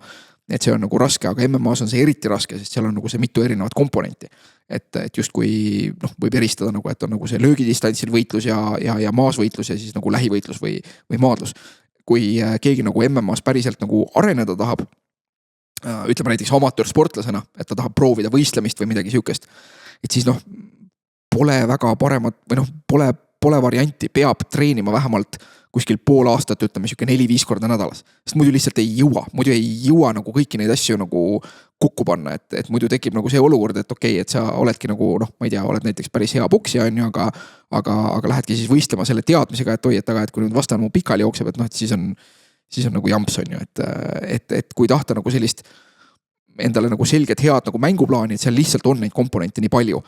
et see on nagu raske, aga MMA-s on see eriti raske, sest seal on nagu see mitu erinevat komponenti. et justkui noh, võib eristada nagu, et on nagu see löögidistantsil võitlus ja maasvõitlus ja siis nagu lähivõitlus või maadlus. Kui keegi nagu MM-as päriselt nagu areneda tahab, ütleme näiteks amatöörsportlasena, et ta tahab proovida võistlemist või midagi sihukest, et siis noh, pole väga paremat või noh, pole varianti, peab treenima vähemalt kuskil pool aastat, ütleme sihuke 4-5 korda nädalas, sest muidu lihtsalt ei jõua nagu kõiki neid asju nagu kokku panna, et muidu tekib nagu see olukord, et okei, et sa oledki nagu noh, ma ei tea, oled näiteks päris hea poksija on ju, aga lähedki siis võistlema selle teadmisega, et oi, et kui nüüd vastane mu pikali jookseb, et noh, et siis on nagu jamps on ju, et kui tahta nagu sellist endale nagu selget head nagu mänguplaani, et seal lihtsalt on neid komponente nii palju.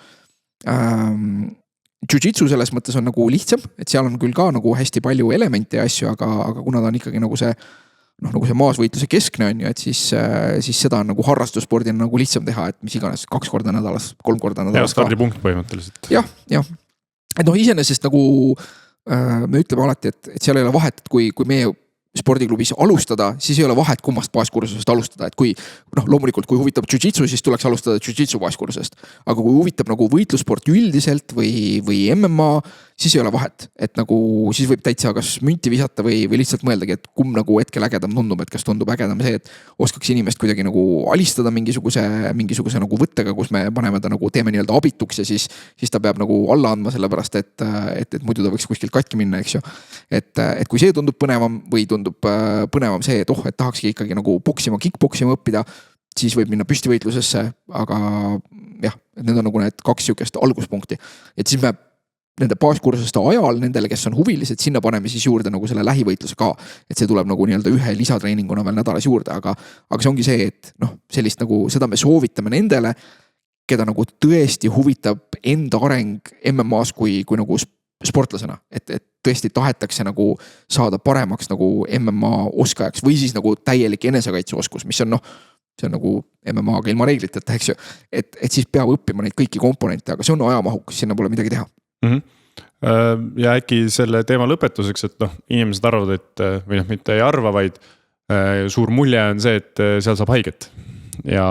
Jiu-jitsu selles mõttes on nagu lihtsam, et seal on küll ka nagu hästi palju elemente ja asju, aga kuna ta on ikkagi nagu see noh, nagu see maasvõitluse keskne on ju, et siis seda on nagu harrastusspordina nagu lihtsam teha, et mis iganes 2 korda nädalas, 3 korda nädalas. Ja stardipunkt põhimõtteliselt. Jah. Et noh, iseenesest nagu me ütleme alati, et seal ei ole vahet, et kui meie spordiklubis alustada, siis ei ole vahet kummast baaskursusest alustada, et kui noh, loomulikult kui huvitab jiu-jitsu, siis tuleks alustada jiu-jitsu baaskursusest, aga kui huvitab nagu võitlussport üldiselt või MMA, siis ei ole vahet, et nagu siis võib täitsa kas münti visata või lihtsalt mõeldagi, et kumb nagu hetkel ägedam tundub, et kas tundub ägedam see, et oskaks inimest kuidagi nagu alistada mingisuguse nagu võttega, kus me paneme ta nagu teeme nii-öelda abituks ja siis ta peab nagu alla andma sellepärast, et muidu ta võiks kuskilt katki minna, eks ju. Et kui see tundub põnevam või tundub põnevam see, et et tahakski ikkagi nagu poksima, kickpoksima õppida, siis võib minna püstivõitlusesse, aga jah, et need on nagu need 2 sihukest alguspunkti. Et siis me nende baaskursuste ajal, nendele, kes on huvilised, sinna paneme siis juurde nagu selle lähivõitluse ka. Et see tuleb nagu nii-öelda ühe lisatreeninguna veel nädalas juurde, aga see ongi see, et noh, sellist nagu seda me soovitame nendele, keda nagu tõesti huvitab enda areng MMA-s kui nagu sportlasena, et tõesti tahetakse nagu saada paremaks nagu MMA oskajaks või siis nagu täielik enesekaitseoskus, mis on noh, see on nagu MMA-ga ilma reegliteta, eks ju, et siis peab õppima neid kõiki komponente, aga see on ajamahukas, sinna pole midagi teha. Ja äkki selle teema lõpetuseks, et noh, inimesed arvavad, et või noh, mitte ei arva, vaid suur mulje on see, et seal saab haiget ja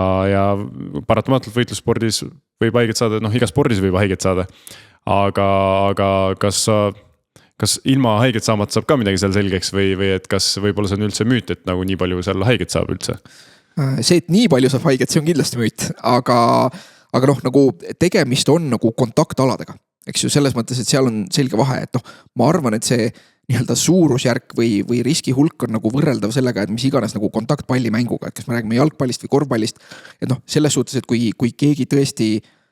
paratamatult võitlusspordis võib haiget saada, noh, iga spordis võib haiget saada, aga kas ilma haiget saamat saab ka midagi seal selgeks või et kas võib-olla see on üldse müüt, et nagu nii palju seal haiget saab üldse? See, et nii palju saab haiget, see on kindlasti müüt, aga noh, nagu tegemist on nagu kontaktaladega. Eks ju, selles mõttes, et seal on selge vahe, et noh, ma arvan, et see nii-öelda suurusjärk või riski hulk on nagu võrreldav sellega, et mis iganes nagu kontaktpalli mänguga, et kas me räägime jalgpallist või korvpallist, et noh, selles suhtes, et kui keegi tõesti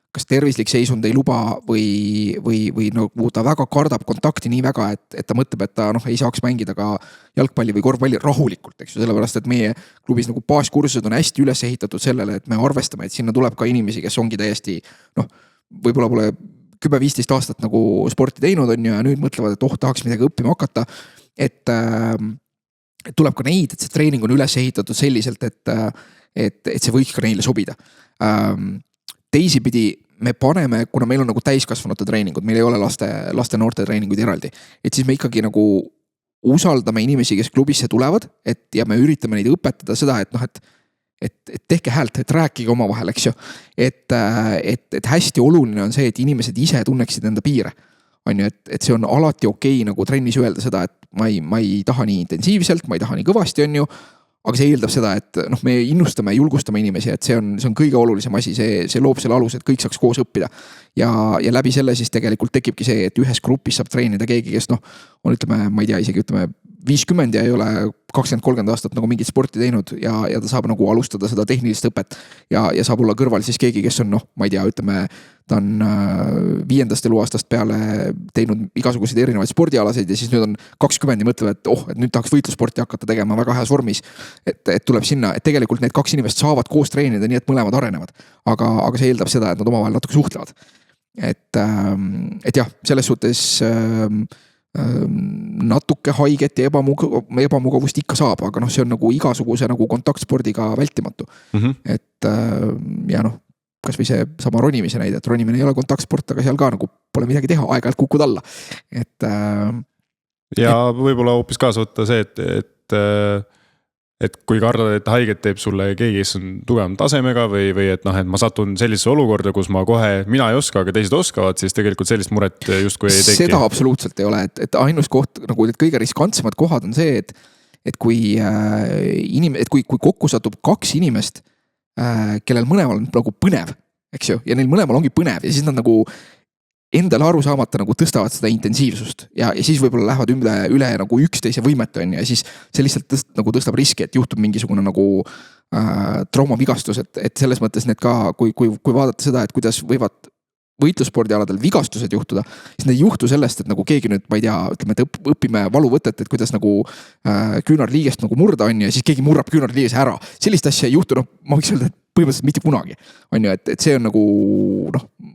kas tervislik seisund ei luba või nagu ta väga kardab kontakti nii väga, et ta mõtleb, et ta noh, ei saaks mängida ka jalgpalli või korvpalli rahulikult, eks ju, sellepärast, et meie klubis nagu baaskursused on hästi üles ehitatud sellele, et me arvestame, et sinna tuleb ka inimesi, kes ongi täiesti noh, võib-olla pole 10-15 aastat nagu sporti teinud on ju ja nüüd mõtlevad, et tahaks midagi õppima hakata, et tuleb ka neid, et see treening on üles ehitatud selliselt, et see võiks ka neile sobida. Teisipidi me paneme, kuna meil on nagu täiskasvanute treeningud, meil ei ole laste noorte treeninguid eraldi, et siis me ikkagi nagu usaldame inimesi, kes klubisse tulevad, ja me üritame neid õpetada seda, et noh, et tehke häält, et rääkige oma vahel, eks ju. Et hästi oluline on see, et inimesed ise tunneksid enda piire. On ju, et see on alati okei nagu trennis öelda seda, et ma ei taha nii intensiivselt, ma ei taha nii kõvasti, on ju. Aga see eeldab seda, et noh, me innustame, julgustame inimesi, et see on kõige olulisem asi, see loob selle alus, et kõik saaks koos õppida. Ja läbi selle siis tegelikult tekibki see, et ühes grupis saab treenida keegi, kes noh, on ütleme, ma ei tea, isegi ütleme 50 ja ei ole 20-30 aastat nagu mingit sporti teinud ja ta saab nagu alustada seda tehnilist õpet ja saab olla kõrval siis keegi, kes on noh, ma ei tea, ütleme, ta on 5. eluaastast peale teinud igasuguseid erinevaid spordialaseid ja siis nüüd on 20 ja mõtleb, et nüüd tahaks võitlussporti hakata tegema väga heas vormis, et tuleb sinna, et tegelikult need 2 inimest saavad koos treenida nii, et mõlemad arenevad, aga see eeldab seda, et nad omavahel natuke suhtlevad. Et jah, selles suhtes natuke haiget ja ebamugavust ikka saab, aga noh, see on nagu igasuguse nagu kontaktspordiga vältimatu. Et ja noh, kas või see sama ronimise näide, et ronimine ei ole kontaktsport, aga seal ka nagu pole midagi teha, aeg-ajalt kukud alla. Ja võib-olla hoopis kaasa võtta see, et et kui kardad, et haiget teeb sulle keegi, kes on tugevam tasemega või et noh, et ma satun sellisesse olukorda, kus ma kohe, mina ei oska, aga teised oskavad, siis tegelikult sellist muret justkui ei teki. Seda absoluutselt ei ole, et ainus koht, nagu need kõige riskantsemad kohad on see, et kui kokku satub 2 inimest, kellel mõlemal on nagu põnev, eks ju, ja neil mõlemal ongi põnev ja siis nad nagu endale aru saamata nagu tõstavad seda intensiivsust ja siis võib-olla lähevad üle nagu üksteise võimet on ja siis see lihtsalt tõstab riski, et juhtub mingisugune nagu traumavigastus, et selles mõttes need ka, kui vaadata seda, et kuidas võivad võitlusspordialadel vigastused juhtuda, siis need ei juhtu sellest, et nagu keegi nüüd, ma ei tea, ütleme, et õpime valuvõtet, et kuidas nagu küünarliigest nagu murda on ja siis keegi murrab küünarliigese ära. Sellist asja ei juhtu, ma võiks öelda, et põhimõtteliselt mitte kunagi. On ju, et see on nagu,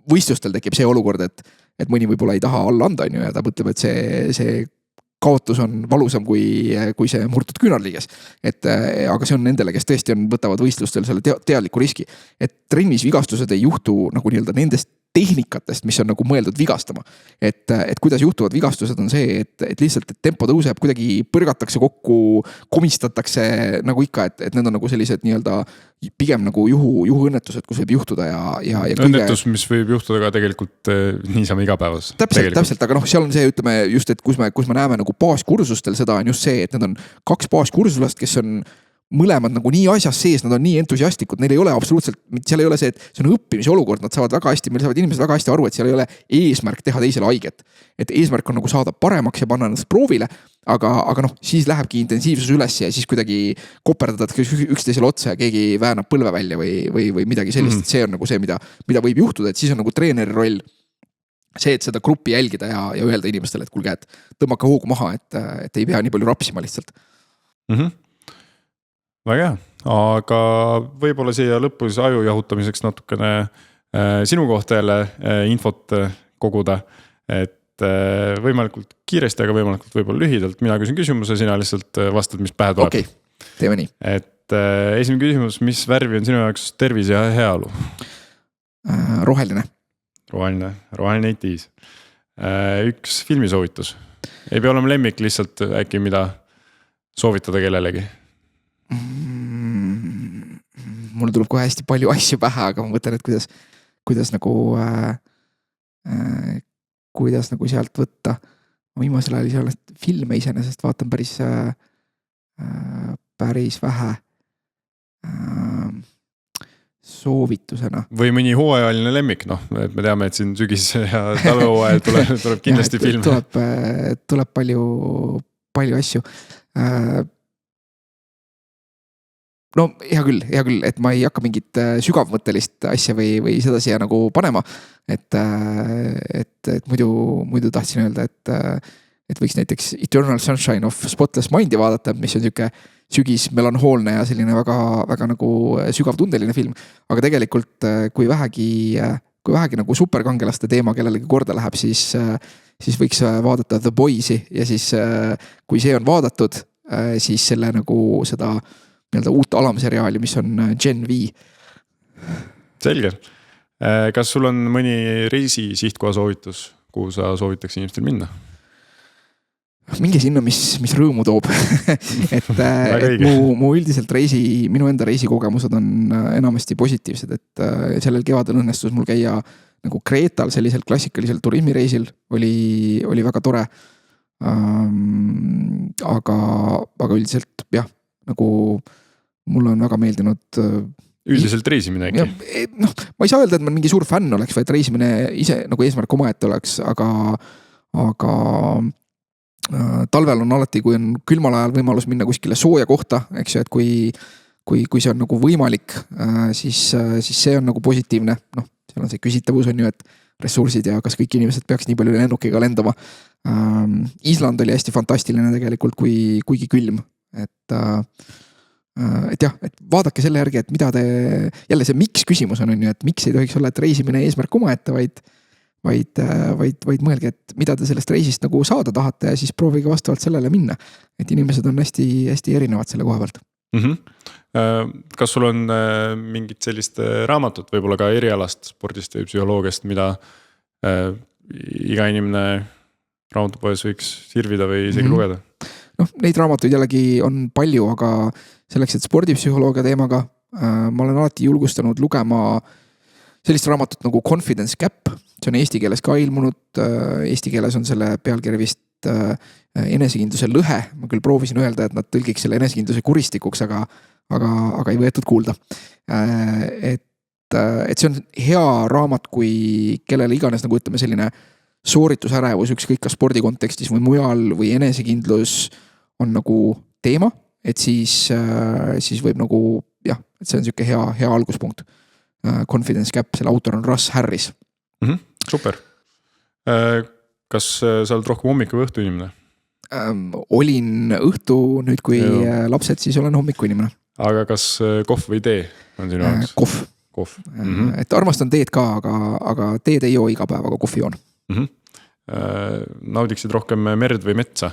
võistlustel tekib see olukord, et mõni võib-olla ei taha alla anda, on ju, ja ta mõtleb, et see kaotus on valusam kui see murtud küünarliiges. Aga see on nendele, kes tõesti võtavad võistlustel selle teadliku riski. Et trennis vigastused ei juhtu nagu nii-öelda nendest tehnikatest, mis on nagu mõeldud vigastama. Et kuidas juhtuvad vigastused on see, et lihtsalt et tempo tõuseb, kuidagi põrgatakse kokku, komistatakse nagu ikka, et need on nagu sellised nii-öelda pigem nagu juhuõnnetused, kus võib juhtuda ja õnnetus, mis võib juhtuda ka tegelikult niisama igapäevas. Täpselt, aga seal on see, ütleme just, et kus me näeme nagu baaskursustel seda on just see, et need on 2 baaskursuslast, kes on mõlemad nagu nii asjas sees, nad on nii entusiastlikud, neil ei ole absoluutselt, seal ei ole see, et see on õppimise olukord, nad saavad väga hästi, meil saavad inimesed väga hästi aru, et seal ei ole eesmärk teha teisele haiget. Et eesmärk on nagu saada paremaks ja panna ennast proovile, aga siis lähebki intensiivsus üles ja siis kuidagi koperdad üksteisele otsa ja keegi väänab põlve välja või midagi sellist, see on nagu see, mida võib juhtuda, et siis on nagu treeneri roll see, et seda gruppi jälgida ja öelda inimestele, et kuulge, et tõmmake hoogu maha, et ei pea nii palju rapsima lihtsalt. Väga hea, aga võib-olla siia lõpus aju jahutamiseks natukene sinu kohta jälle infot koguda, et võimalikult kiiresti, aga võimalikult võib-olla lühidalt. Mina küsin küsimuse, sina lihtsalt vastad, mis pähe tuleb. Okei, teeme nii. Et esimene küsimus, mis värvi on sinu jaoks tervis ja heaolu? Roheline. Roheline eetiis. Üks filmisoovitus. Ei pea olema lemmik, lihtsalt äkki mida soovitada kellelegi. Mul tuleb kohe hästi palju asju pähe, aga ma mõtlen, et kuidas nagu sealt võtta. Ma viimasel ajal seal filme iseenesest vaatan päris vähe soovitusena. Või mõni hooajaline lemmik, et me teame, et siin sügis ja talvehooajal tuleb kindlasti film. Tuleb palju asju. No hea küll, et ma ei hakka mingit sügavmõttelist asja või seda siia nagu panema, et muidu tahtsin öelda, et võiks näiteks Eternal Sunshine of Spotless Mindi vaadata, mis on siuke sügis melanhoolne ja selline väga, väga nagu sügavtundeline film, aga tegelikult kui vähegi nagu superkangelaste teema kellelegi korda läheb, siis võiks vaadata The Boys'i ja siis kui see on vaadatud, siis selle nagu seda uut alamseriaali, mis on Gen V. Selge. Kas sul on mõni reisi sihtkoha soovitus, kuhu sa soovitaks inimestel minna? Minge sinna, mis rõõmu toob. et mu üldiselt minu enda reisikogemused on enamasti positiivsed, et sellel kevadel õnnestus mul käia nagu Kreetal sellisel klassikalisel turismireisil, oli väga tore. Aga üldiselt jah, nagu mul on väga meeldinud üldiselt reisimine äkki? Ma ei saa öelda, et ma mingi suur fänn oleks, vaid reisimine ise nagu eesmärk omaette oleks, aga talvel on alati, kui on külmal ajal võimalus minna kuskile sooja kohta, eks ju, et kui see on nagu võimalik, siis see on nagu positiivne. Seal on see küsitavus on ju, et ressursid ja kas kõik inimesed peaks nii palju lennukiga lendama. Island oli hästi fantastiline tegelikult, kuigi külm, et jah, et vaadake selle järgi, et mida jälle see miks küsimus on ju, et miks ei tohiks olla, et reisimine eesmärk omaette, vaid mõelge, et mida te sellest reisist nagu saada tahate ja siis proovige vastavalt sellele minna. Et inimesed on hästi, hästi erinevad selle koha pealt. Kas sul on mingit sellist raamatut, võib-olla ka erialast spordist või psühholoogiast, mida iga inimene raamatupoes võiks sirvida või isegi lugeda? noh, neid raamatuid jällegi on palju, aga selleks, et spordipsühholoogia teemaga ma olen alati julgustanud lugema sellist raamatut nagu Confidence Gap. See on eesti keeles ka ilmunud. Eesti keeles on selle pealkiri vist enesekindluse lõhe. Ma küll proovisin öelda, et nad tõlgiks selle enesekindluse kuristikuks, aga ei võetud kuulda. Et see on hea raamat, kui kellele iganes nagu ütleme selline sooritusärevus ükskõik kas spordi kontekstis või mujal või enesekindlus on nagu teema, et siis võib nagu jah, et see on siuke hea alguspunkt. Confidence Gap, selle autor on Russ Harris. Super. Kas sa oled rohkem hommiku või õhtu inimene? Olin õhtu, nüüd kui lapsed, siis olen hommiku inimene. Aga kas kohv või tee on sinu jaoks? Kohv. Et armastan teed ka, aga teed ei joo iga päev, aga kohvi joon. Naudiksid rohkem merd või metsa?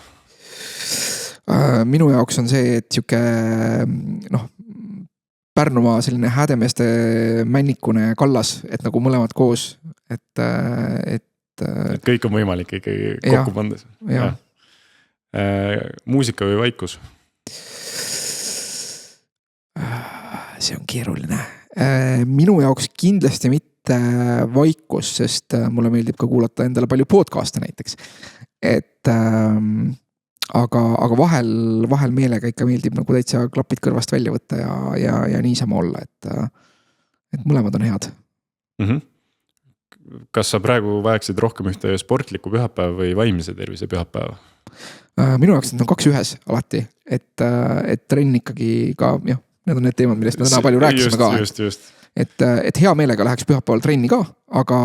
Minu jaoks on see, et siuke Pärnumaa selline häädemeeste männikune kallas, et nagu mõlemad koos, et kõik on võimalik ikkagi kokku pandes. Muusika või vaikus? See on keeruline. Minu jaoks kindlasti mitte vaikus, sest mulle meeldib ka kuulata endale palju podcast'e näiteks. Aga vahel meelega ikka meeldib nagu täitsa klapid kõrvast välja võtta ja niisama olla, et mõlemad on head. Kas sa praegu vajaksid rohkem ühte sportlikku pühapäeva või vaimse tervise pühapäeva? Minu jaoks need on 2 ühes alati, et trenn ikkagi ka, need on need teemad, millest me täna palju rääkisime ka. Just. Et hea meelega läheks pühapäeval trenni ka, aga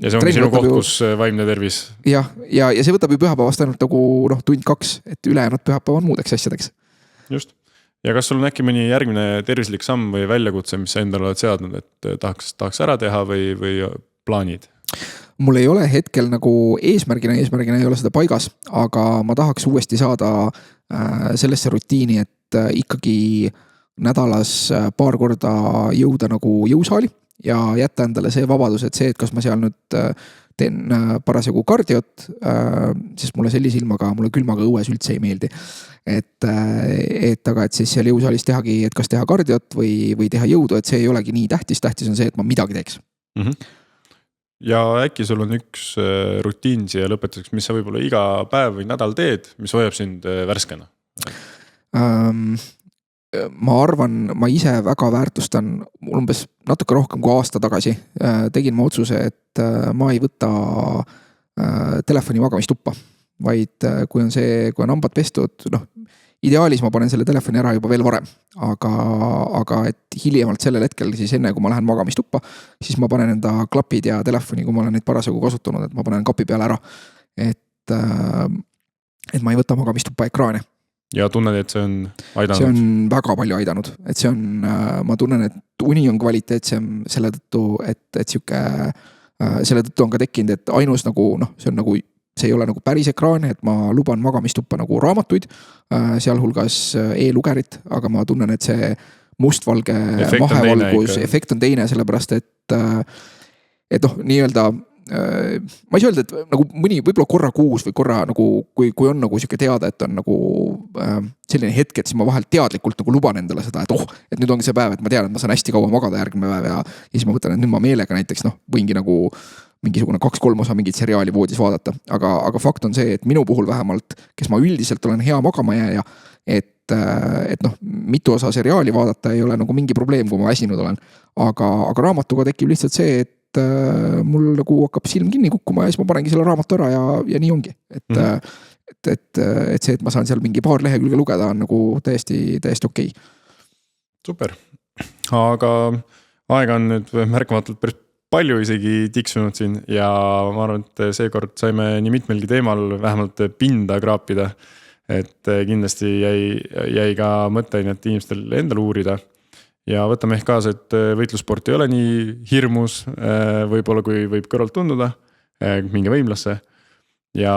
ja see ongi sinu koht, kus vaimne tervis. Ja see võtab ju pühapäevast ainult nagu tund 2, et ülejäänud pühapäeva on muudeks asjadeks. Just. Ja kas sul on äkki mõni järgmine tervislik samm või väljakutse, mis sa endale oled seadnud, et tahaks ära teha või plaanid? Mul ei ole hetkel nagu eesmärgina ei ole seda paigas, aga ma tahaks uuesti saada sellesse rutiini, et ikkagi nädalas paar korda jõuda nagu jõusaali ja jätta endale see vabadus, et see, et kas ma seal nüüd teen parasjagu kardiot, sest mulle sellise ilmaga, mulle külmaga õues üldse ei meeldi. Aga et siis seal jõusaalis tehagi, et kas teha kardiot või teha jõudu, et see ei olegi nii tähtis on see, et ma midagi teeks. Ja äkki sul on üks rutiin siia lõpetuseks, mis sa võib-olla iga päev või nädal teed, mis hoiab sind värskena? Ma arvan, ma ise väga väärtustan, mul umbes natuke rohkem kui aasta tagasi tegin ma otsuse, et ma ei võta telefoni magamistuppa, vaid kui on hambad pestud, ideaalis ma panen selle telefoni ära juba veel varem, aga et hiljemalt sellel hetkel siis enne, kui ma lähen magamistuppa, siis ma panen enda klapid ja telefoni, kui ma olen neid parasjagu kasutanud, et ma panen kapi peale ära, et ma ei võta magamistuppa ekraane. Ja tunned, et see on aidanud? See on väga palju aidanud, et see on, ma tunnen, et uni on kvaliteetsem selle tõttu, et selle tõttu on ka tekkinud, et ainus nagu, see ei ole nagu päris ekraan, et ma luban magamistuppa nagu raamatuid, sealhulgas e-lugerit, aga ma tunnen, et see mustvalge mahevalgus efekt on teine, sellepärast, et nii-öelda ma ei saa öelda, et nagu mõni võib-olla korra kuus või korra nagu, kui on nagu siuke teada, et on nagu selline hetk, et siis ma vahel teadlikult nagu luban endale seda, et nüüd ongi see päev, et ma tean, et ma saan hästi kaua magada järgmine päev ja siis ma võtan, et nüüd ma meelega näiteks võingi nagu mingisugune 2-3 osa mingit seriaali voodis vaadata, aga fakt on see, et minu puhul vähemalt, kes ma üldiselt olen hea magamajääja, et mitu osa seriaali vaadata ei ole nagu mingi probleem, kui ma väsinud olen, aga raamatuga tekib lihtsalt see, et mul nagu hakkab silm kinni kukkuma ja siis ma panengi selle raamatu ära ja nii ongi. Et see, et ma saan seal mingi paar lehekülge lugeda on nagu täiesti okei. Super. Aga aega on nüüd märkamatult päris palju isegi tiksunud siin ja ma arvan, et seekord saime nii mitmelgi teemal vähemalt pinda kraapida, et kindlasti jäi ka mõtteainet inimestel endal uurida. Ja võtame ehk kaasa, et võitlussport ei ole nii hirmus, võib-olla kui võib kõrvalt tunduda, minge võimlasse ja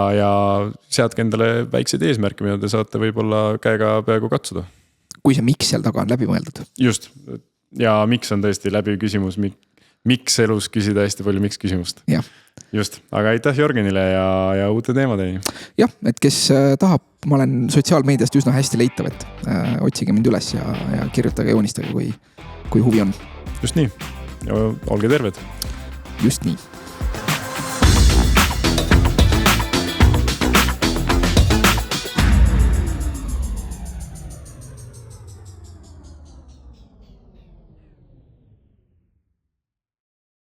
seadke endale väikseid eesmärke, mida te saate võib-olla käega peaaegu katsuda. Kui see miks seal taga on läbi mõeldud. Just, ja miks on tõesti läbi küsimus, miks elus küsida hästi palju miks küsimust. Jah. Just, aga aitäh Jörgenile ja uute teemadeni. Jah, et kes tahab, ma olen sotsiaalmeediast üsna hästi leitav, et otsige mind üles ja kirjutage, joonistage, kui huvi on. Just nii, ja olge terved. Just nii.